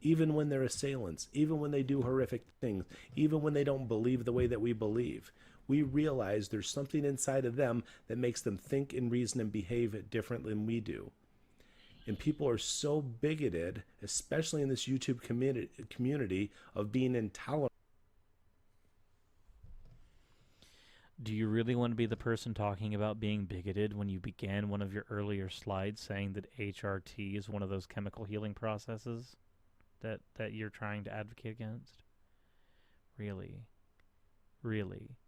Even when they're assailants, even when they do horrific things, even when they don't believe the way that we believe, we realize there's something inside of them that makes them think and reason and behave differently than we do. And people are so bigoted, especially in this YouTube community, of being intolerant. Do you really want to be the person talking about being bigoted when you began one of your earlier slides saying that HRT is one of those chemical healing processes that you're trying to advocate against? Really? Really?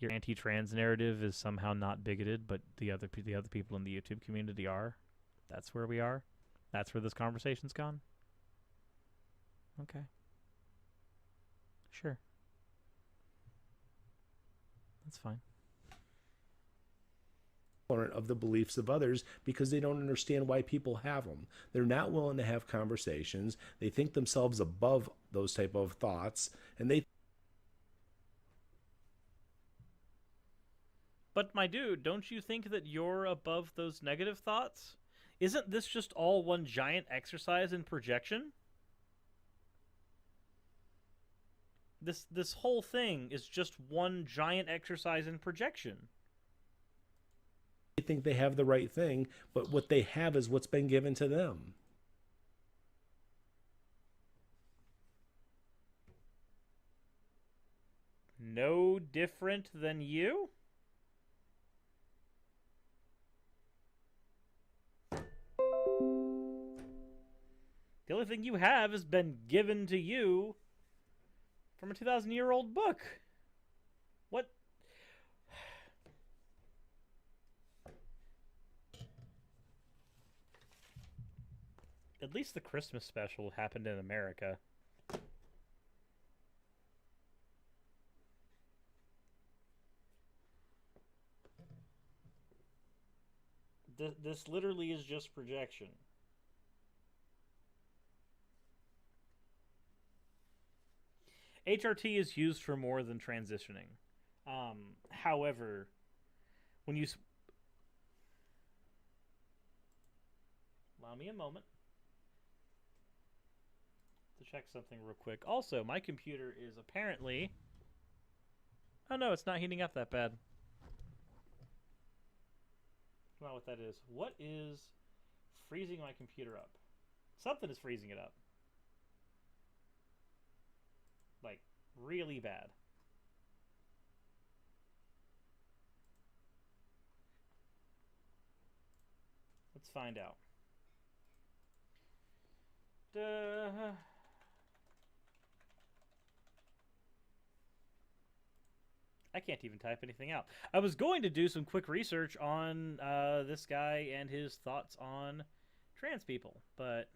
Your anti-trans narrative is somehow not bigoted, but the other people in the YouTube community are? That's where we are? That's where this conversation's gone? Okay. Sure. That's fine. Of the beliefs of others because they don't understand why people have them. They're not willing to have conversations. They think themselves above those type of thoughts, and they... But my dude, don't you think that you're above those negative thoughts? Isn't this just all one giant exercise in projection? This whole thing is just one giant exercise in projection. They think they have the right thing, but what they have is what's been given to them. no different than you? The only thing you have has been given to you from a 2,000-year-old book. What? At least the Christmas special happened in America. This literally is just projection. HRT is used for more than transitioning. However, when you... Allow me a moment to check something real quick. Also, my computer is apparently... Oh no, it's not heating up that bad. I don't know what that is. What is freezing my computer up? Something is freezing it up. Like, really bad. Let's find out. I can't even type anything out. I was going to do some quick research on this guy and his thoughts on trans people, but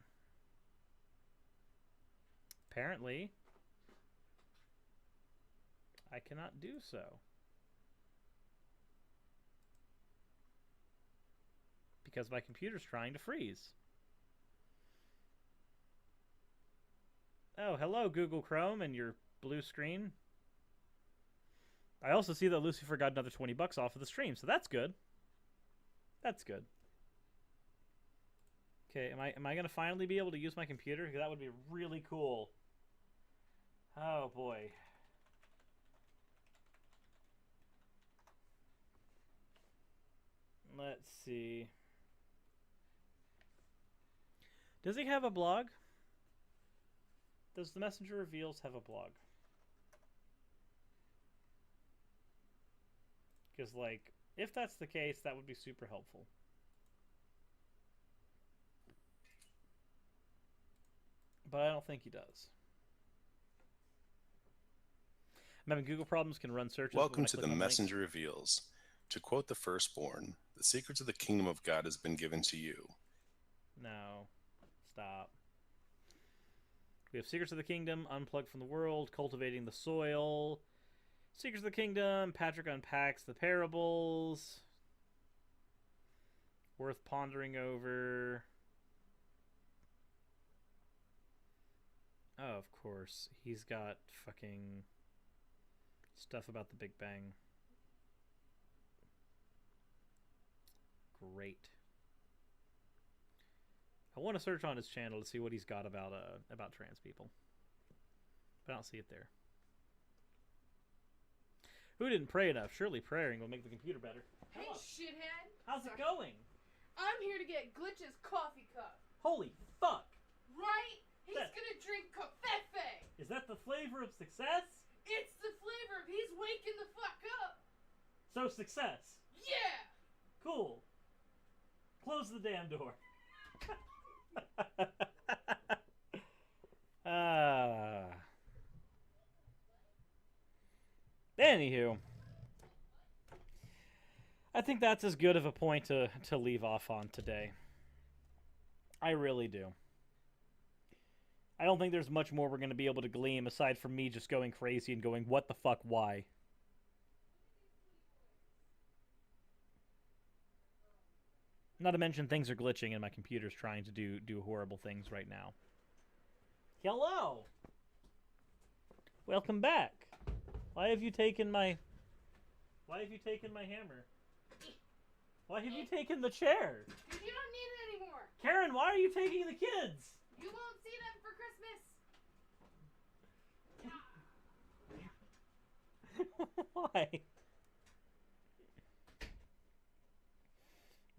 apparently I cannot do so. Because my computer's trying to freeze. Oh, hello, Google Chrome and your blue screen. I also see that Lucifer got another $20 off of the stream, so that's good. That's good. Okay, am I gonna finally be able to use my computer? That would be really cool. Oh boy. Let's see. Does he have a blog? Does the Messenger Reveals have a blog? Because, like, if that's the case, that would be super helpful. But I don't think he does. I'm having Google problems, can run searches. Welcome to the Messenger Reveals. To quote the firstborn, the secrets of the kingdom of God has been given to you. No. Stop. We have Secrets of the Kingdom, Unplugged from the World, Cultivating the Soil, Secrets of the Kingdom, Patrick Unpacks the Parables, Worth Pondering Over. Oh, of course. He's got fucking stuff about the Big Bang. Great. I want to search on his channel to see what he's got about trans people, but I don't see it there. Who didn't pray enough? Surely praying will make the computer better. Hey, shithead! How's it going? I'm here to get Glitch's coffee cup. Holy fuck! Right? He's gonna drink covfefe. Is that the flavor of success? It's the flavor of he's waking the fuck up. So success. Yeah. Cool. Close the damn door. Anywho, I think that's as good of a point to leave off on today. I really do. I don't think there's much more we're going to be able to glean aside from me just going crazy and going, what the fuck, why? Not to mention things are glitching and my computer's trying to do horrible things right now. Hello! Welcome back. Why have you taken my hammer? Why have you taken the chair? Because you don't need it anymore. Karen, why are you taking the kids? You won't see them for Christmas. Why?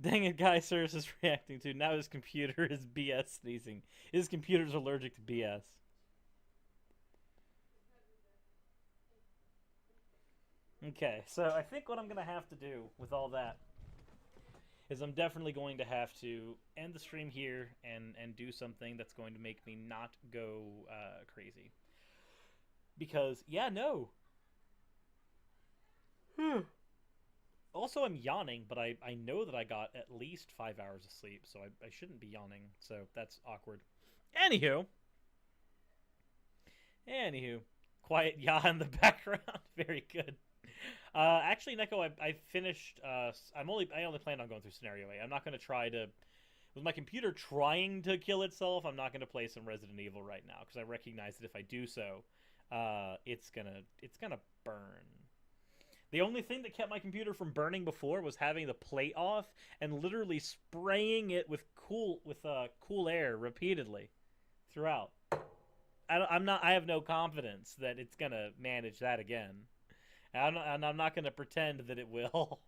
Dang it, Guy Cyrus is reacting to. Now his computer is BS sneezing. His computer's allergic to BS. Okay, so I think what I'm going to have to do with all that is I'm definitely going to have to end the stream here and do something that's going to make me not go crazy. Because, yeah, no. Also, I'm yawning, but I know that I got at least 5 hours of sleep, so I shouldn't be yawning, so that's awkward. Anywho, quiet yaw in the background. Very good. Actually, Neko, I finished. I only plan on going through scenario A. I'm not going to try to, with my computer trying to kill itself. I'm not going to play some Resident Evil right now because I recognize that if I do so, it's gonna burn. The only thing that kept my computer from burning before was having the plate off and literally spraying it with cool air repeatedly throughout. I have no confidence that it's gonna manage that again. And I'm not gonna pretend that it will.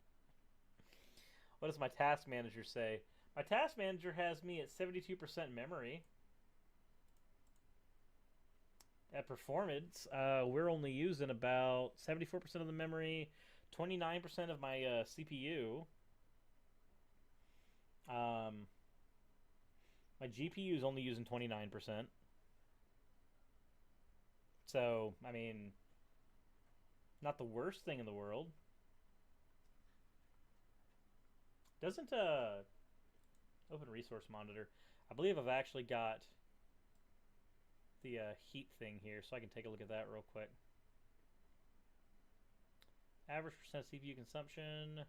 What does my task manager say? My task manager has me at 72% memory. At performance, we're only using about 74% of the memory, 29% of my CPU. My GPU is only using 29%. So, I mean, not the worst thing in the world. Doesn't open resource monitor. I believe I've actually got the heat thing here, so I can take a look at that real quick. Average percent CPU consumption.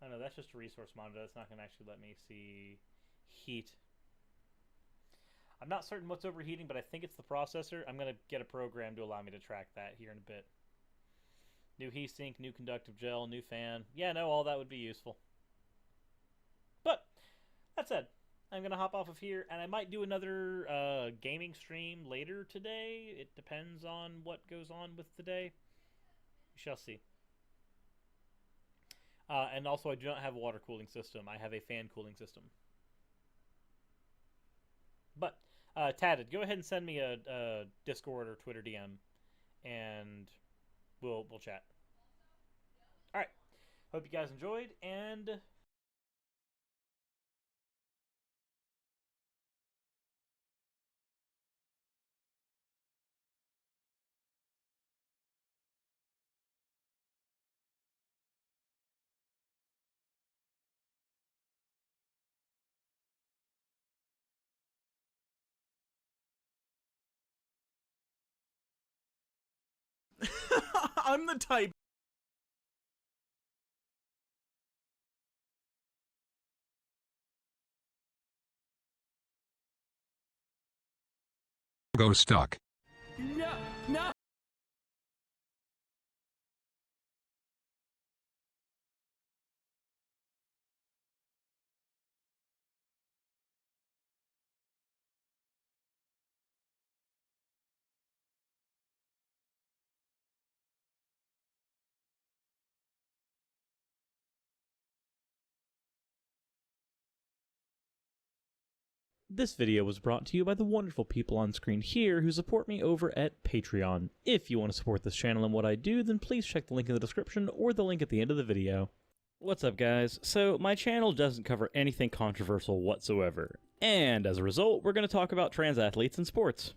Oh no, that's just a resource monitor. That's not going to actually let me see heat. I'm not certain what's overheating, but I think it's the processor. I'm going to get a program to allow me to track that here in a bit. New heatsink, new conductive gel, new fan. Yeah, no, all that would be useful. But, that said, I'm going to hop off of here, and I might do another gaming stream later today. It depends on what goes on with the day. We shall see. And also, I do not have a water cooling system. I have a fan cooling system. But, Tatted, go ahead and send me a Discord or Twitter DM, and we'll chat. All right. Hope you guys enjoyed, and I'm the type. Go stuck. No, no. this video was brought to you by the wonderful people on screen here who support me over at Patreon. If you want to support this channel and what I do, then please check the link in the description or the link at the end of the video. What's up, guys? So, my channel doesn't cover anything controversial whatsoever, and as a result, we're going to talk about trans athletes in sports.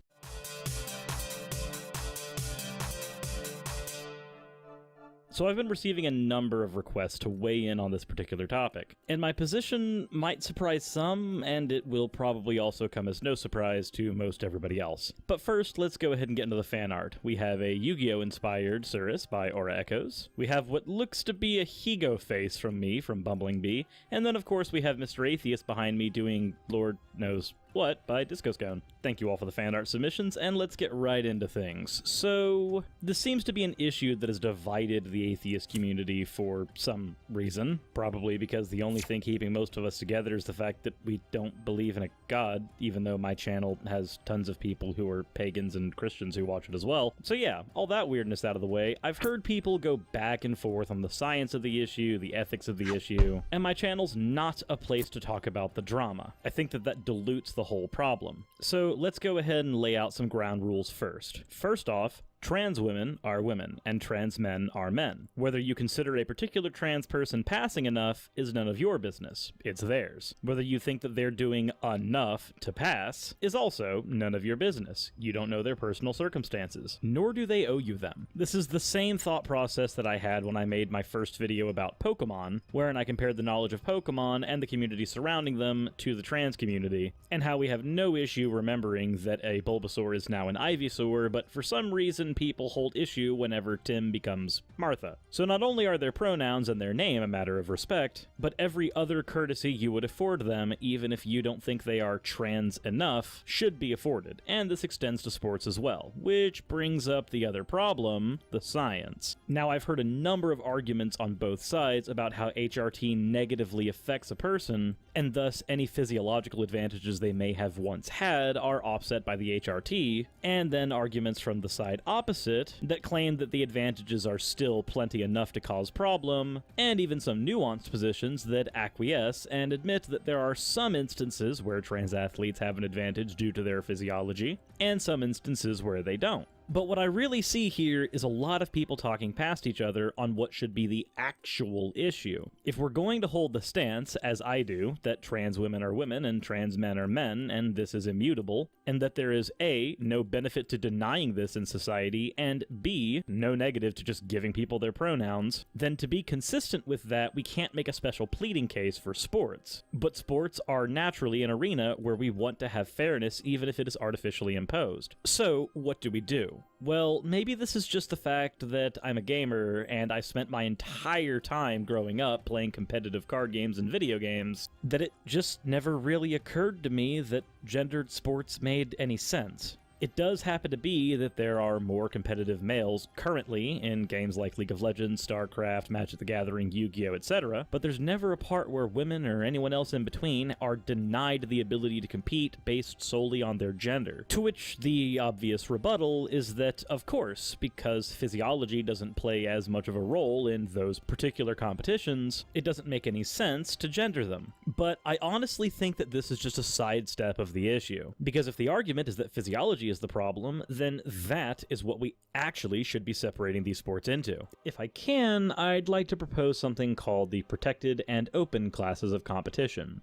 So I've been receiving a number of requests to weigh in on this particular topic, and my position might surprise some, and it will probably also come as no surprise to most everybody else. But first, let's go ahead and get into the fan art. We have a Yu-Gi-Oh! Inspired Cirrus by Aura Echoes. We have what looks to be a Higo face from me from Bumbling Bee, and then of course we have Mr. Atheist behind me doing Lord knows what by Disco Scone. Thank you all for the fan art submissions, and let's get right into things. So, this seems to be an issue that has divided the atheist community for some reason. Probably because the only thing keeping most of us together is the fact that we don't believe in a god, even though my channel has tons of people who are pagans and Christians who watch it as well. So yeah, all that weirdness out of the way, I've heard people go back and forth on the science of the issue, the ethics of the issue, and my channel's not a place to talk about the drama. I think that dilutes the whole problem. So let's go ahead and lay out some ground rules first. First off, Trans women are women, and trans men are men. Whether you consider a particular trans person passing enough is none of your business. It's theirs. Whether you think that they're doing enough to pass is also none of your business. You don't know their personal circumstances, nor do they owe you them. This is the same thought process that I had when I made my first video about Pokemon, wherein I compared the knowledge of Pokemon and the community surrounding them to the trans community, and how we have no issue remembering that a Bulbasaur is now an Ivysaur, but for some reason people hold issue whenever Tim becomes Martha. So not only are their pronouns and their name a matter of respect, but every other courtesy you would afford them, even if you don't think they are trans enough, should be afforded. And this extends to sports as well, which brings up the other problem, the science. Now, I've heard a number of arguments on both sides about how HRT negatively affects a person, and thus any physiological advantages they may have once had are offset by the HRT, and then arguments from the side opposite that claim that the advantages are still plenty enough to cause problem, and even some nuanced positions that acquiesce and admit that there are some instances where trans athletes have an advantage due to their physiology, and some instances where they don't. But what I really see here is a lot of people talking past each other on what should be the actual issue. If we're going to hold the stance, as I do, that trans women are women and trans men are men, and this is immutable, and that there is A, no benefit to denying this in society, and B, no negative to just giving people their pronouns, then to be consistent with that, we can't make a special pleading case for sports. But sports are naturally an arena where we want to have fairness even if it is artificially imposed. So, what do we do? Well, maybe this is just the fact that I'm a gamer and I spent my entire time growing up playing competitive card games and video games, that it just never really occurred to me that gendered sports made any sense. It does happen to be that there are more competitive males currently in games like League of Legends, StarCraft, Magic the Gathering, Yu-Gi-Oh!, etc., but there's never a part where women or anyone else in between are denied the ability to compete based solely on their gender. To which the obvious rebuttal is that, of course, because physiology doesn't play as much of a role in those particular competitions, it doesn't make any sense to gender them. But I honestly think that this is just a sidestep of the issue, because if the argument is that physiology is the problem, then that is what we actually should be separating these sports into. If I can, I'd like to propose something called the protected and open classes of competition.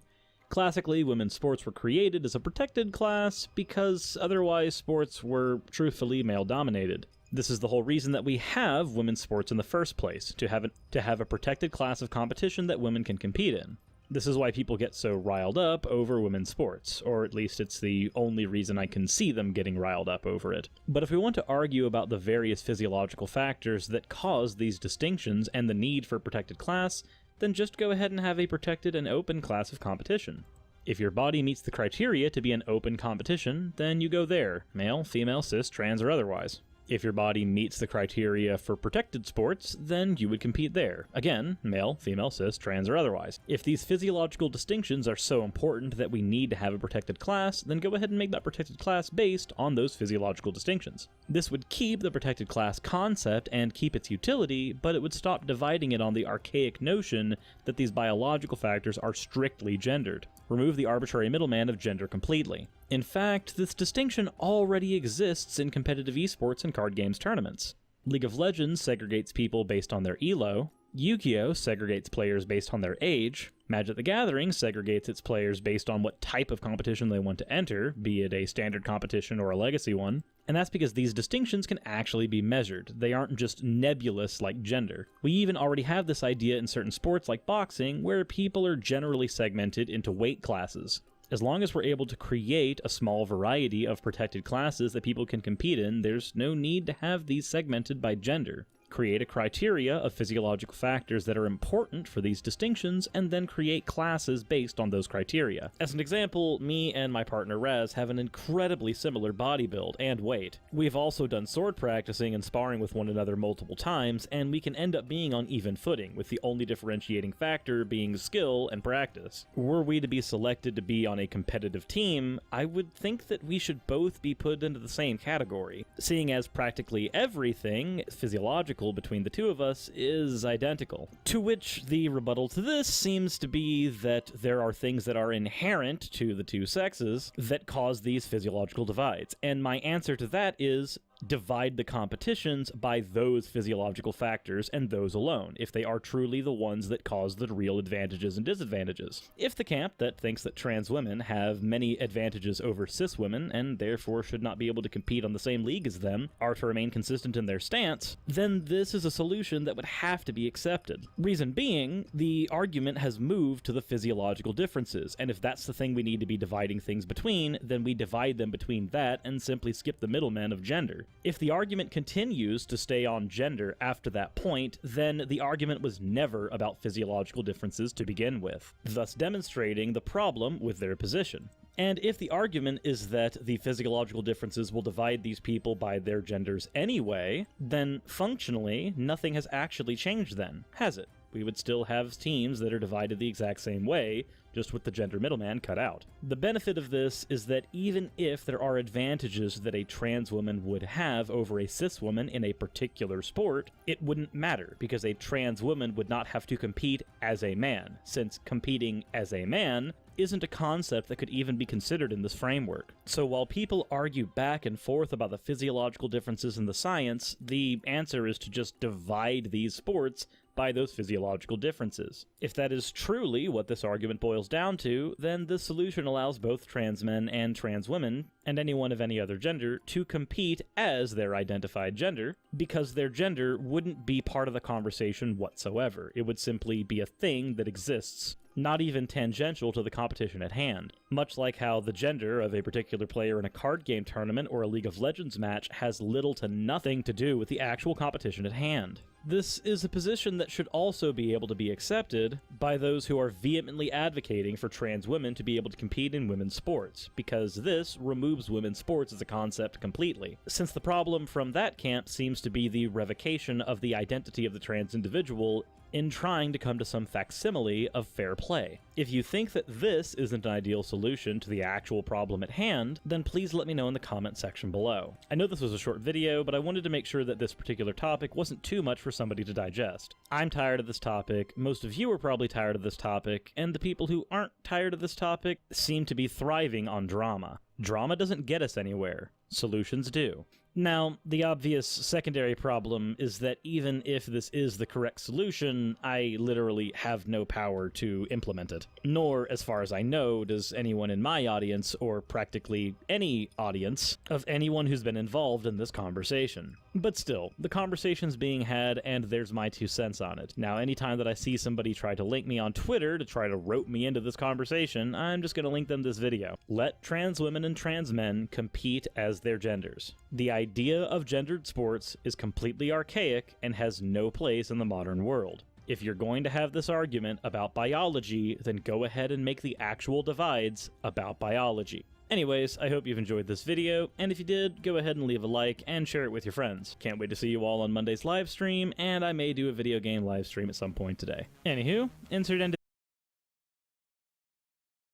Classically, women's sports were created as a protected class because otherwise sports were truthfully male-dominated. This is the whole reason that we have women's sports in the first place, to have a protected class of competition that women can compete in. This is why people get so riled up over women's sports, or at least it's the only reason I can see them getting riled up over it. But if we want to argue about the various physiological factors that cause these distinctions and the need for a protected class, then just go ahead and have a protected and open class of competition. If your body meets the criteria to be an open competition, then you go there, male, female, cis, trans, or otherwise. If your body meets the criteria for protected sports, then you would compete there. Again, male, female, cis, trans, or otherwise. If these physiological distinctions are so important that we need to have a protected class, then go ahead and make that protected class based on those physiological distinctions. This would keep the protected class concept and keep its utility, but it would stop dividing it on the archaic notion that these biological factors are strictly gendered. Remove the arbitrary middleman of gender completely. In fact, this distinction already exists in competitive esports and card games tournaments. League of Legends segregates people based on their elo, Yu-Gi-Oh! Segregates players based on their age, Magic the Gathering segregates its players based on what type of competition they want to enter, be it a standard competition or a legacy one, and that's because these distinctions can actually be measured. They aren't just nebulous like gender. We even already have this idea in certain sports like boxing, where people are generally segmented into weight classes. As long as we're able to create a small variety of protected classes that people can compete in, there's no need to have these segmented by gender. Create a criteria of physiological factors that are important for these distinctions, and then create classes based on those criteria. As an example, me and my partner Raz have an incredibly similar body build and weight. We've also done sword practicing and sparring with one another multiple times, and we can end up being on even footing, with the only differentiating factor being skill and practice. Were we to be selected to be on a competitive team, I would think that we should both be put into the same category, seeing as practically everything physiological between the two of us is identical. To which the rebuttal to this seems to be that there are things that are inherent to the two sexes that cause these physiological divides. And my answer to that is divide the competitions by those physiological factors and those alone, if they are truly the ones that cause the real advantages and disadvantages. If the camp that thinks that trans women have many advantages over cis women and therefore should not be able to compete on the same league as them are to remain consistent in their stance, then this is a solution that would have to be accepted. Reason being, the argument has moved to the physiological differences, and if that's the thing we need to be dividing things between, then we divide them between that and simply skip the middleman of gender. If the argument continues to stay on gender after that point, then the argument was never about physiological differences to begin with, thus demonstrating the problem with their position. And if the argument is that the physiological differences will divide these people by their genders anyway, then functionally, nothing has actually changed then, has it? We would still have teams that are divided the exact same way, just with the gender middleman cut out. The benefit of this is that even if there are advantages that a trans woman would have over a cis woman in a particular sport, it wouldn't matter, because a trans woman would not have to compete as a man, since competing as a man isn't a concept that could even be considered in this framework. So while people argue back and forth about the physiological differences in the science, the answer is to just divide these sports by those physiological differences. If that is truly what this argument boils down to, then this solution allows both trans men and trans women, and anyone of any other gender, to compete as their identified gender, because their gender wouldn't be part of the conversation whatsoever. It would simply be a thing that exists, not even tangential to the competition at hand. Much like how the gender of a particular player in a card game tournament or a League of Legends match has little to nothing to do with the actual competition at hand. This is a position that should also be able to be accepted by those who are vehemently advocating for trans women to be able to compete in women's sports, because this removes women's sports as a concept completely, since the problem from that camp seems to be the revocation of the identity of the trans individual in trying to come to some facsimile of fair play. If you think that this isn't an ideal solution to the actual problem at hand, then please let me know in the comment section below. I know this was a short video, but I wanted to make sure that this particular topic wasn't too much for somebody to digest. I'm tired of this topic, most of you are probably tired of this topic, and the people who aren't tired of this topic seem to be thriving on drama. Drama doesn't get us anywhere. Solutions do. Now, the obvious secondary problem is that even if this is the correct solution, I literally have no power to implement it. Nor, as far as I know, does anyone in my audience, or practically any audience, of anyone who's been involved in this conversation. But still, the conversation's being had, and there's my 2 cents on it. Now, anytime that I see somebody try to link me on Twitter to try to rope me into this conversation, I'm just gonna link them this video. Let trans women and trans men compete as their genders. The idea of gendered sports is completely archaic and has no place in the modern world. If you're going to have this argument about biology, then go ahead and make the actual divides about biology. Anyways, I hope you've enjoyed this video, and if you did, go ahead and leave a like and share it with your friends. Can't wait to see you all on Monday's live stream, and I may do a video game live stream at some point today. Anywho, insert end.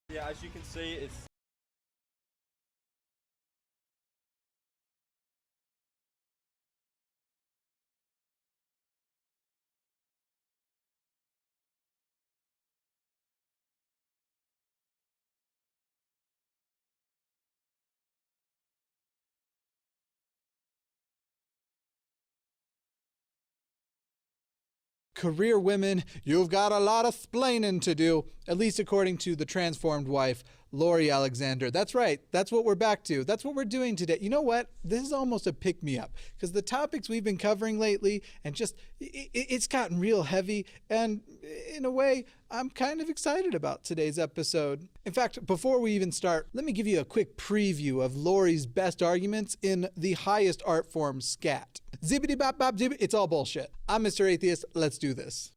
Yeah, as you can see, it's career women, you've got a lot of splaining to do, at least according to the transformed wife, Lori Alexander. That's right. That's what we're back to. That's what we're doing today. You know what? This is almost a pick-me-up, because the topics we've been covering lately, and just, it's gotten real heavy, and in a way, I'm kind of excited about today's episode. In fact, before we even start, let me give you a quick preview of Lori's best arguments in the highest art form, scat. Zibbity bop bop zibbity, it's all bullshit. I'm Mr. Atheist. Let's do this.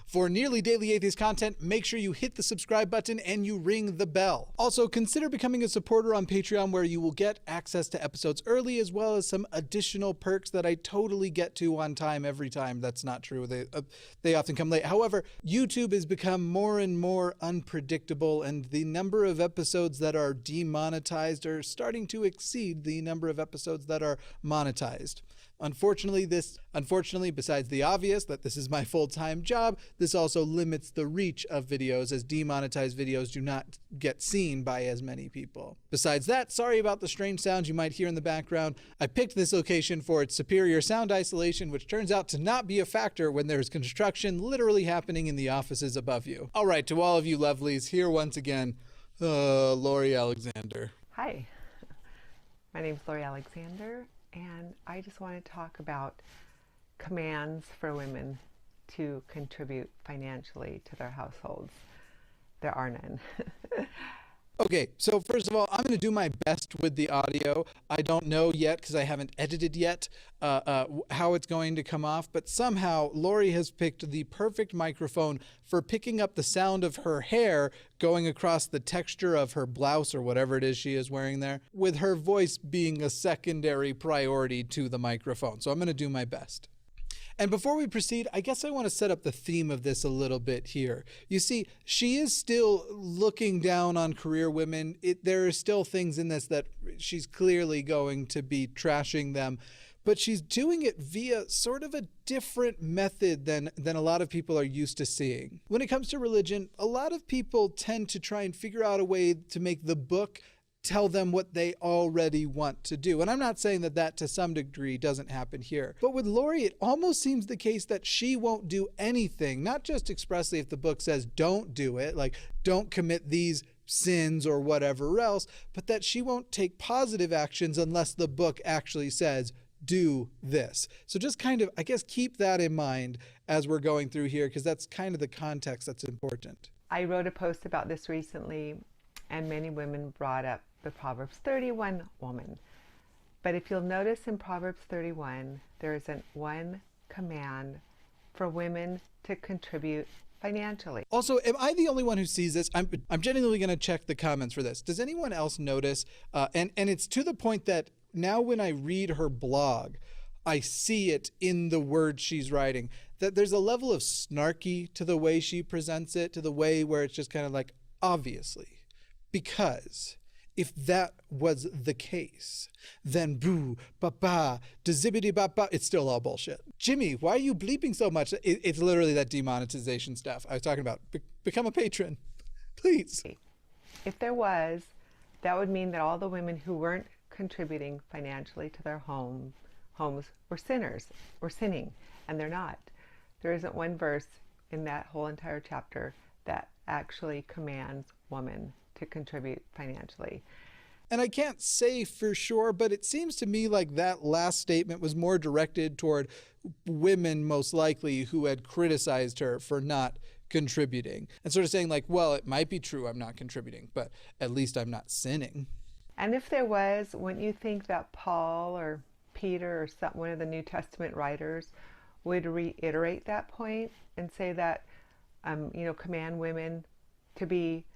For nearly daily atheist content, make sure you hit the subscribe button and you ring the bell. Also, consider becoming a supporter on Patreon, where you will get access to episodes early, as well as some additional perks that I totally get to on time every time. That's not true. They often come late. However, YouTube has become more and more unpredictable, and the number of episodes that are demonetized are starting to exceed the number of episodes that are monetized. Unfortunately, besides the obvious that this is my full-time job, this also limits the reach of videos, as demonetized videos do not get seen by as many people. Besides that, sorry about the strange sounds you might hear in the background. I picked this location for its superior sound isolation, which turns out to not be a factor when there's construction literally happening in the offices above you. All right, to all of you lovelies, here once again, Lori Alexander. Hi, my name is Lori Alexander, and I just want to talk about commands for women to contribute financially to their households. There are none. Okay, so first of all, I'm going to do my best with the audio. I don't know yet, because I haven't edited yet, how it's going to come off, but somehow Lori has picked the perfect microphone for picking up the sound of her hair going across the texture of her blouse or whatever it is she is wearing there, with her voice being a secondary priority to the microphone. So I'm going to do my best. And before we proceed, I guess I want to set up the theme of this a little bit here. You see, she is still looking down on career women. There are still things in this that she's clearly going to be trashing them, but she's doing it via sort of a different method than a lot of people are used to seeing. When it comes to religion, a lot of people tend to try and figure out a way to make the book tell them what they already want to do. And I'm not saying that to some degree doesn't happen here. But with Lori, it almost seems the case that she won't do anything, not just expressly if the book says don't do it, like don't commit these sins or whatever else, but that she won't take positive actions unless the book actually says do this. So just kind of, I guess, keep that in mind as we're going through here, because that's kind of the context that's important. I wrote a post about this recently, and many women brought up the Proverbs 31 woman. But if you'll notice in Proverbs 31, there isn't one command for women to contribute financially. Also, am I the only one who sees this? I'm genuinely going to check the comments for this. Does anyone else notice? And it's to the point that now when I read her blog, I see it in the words she's writing, that there's a level of snarky to the way she presents it, to the way where it's just kind of like, obviously, because if that was the case, then boo, ba-ba, da-zibbity ba-ba, it's still all bullshit. Jimmy, why are you bleeping so much? It's literally that demonetization stuff I was talking about. Become a patron, please. If there was, that would mean that all the women who weren't contributing financially to their homes were sinners, or sinning, and they're not. There isn't one verse in that whole entire chapter that actually commands women to contribute financially. And I can't say for sure, but it seems to me like that last statement was more directed toward women, most likely, who had criticized her for not contributing. And sort of saying like, well, it might be true I'm not contributing, but at least I'm not sinning. And if there was, wouldn't you think that Paul or Peter or one of the New Testament writers would reiterate that point and say that, command women to be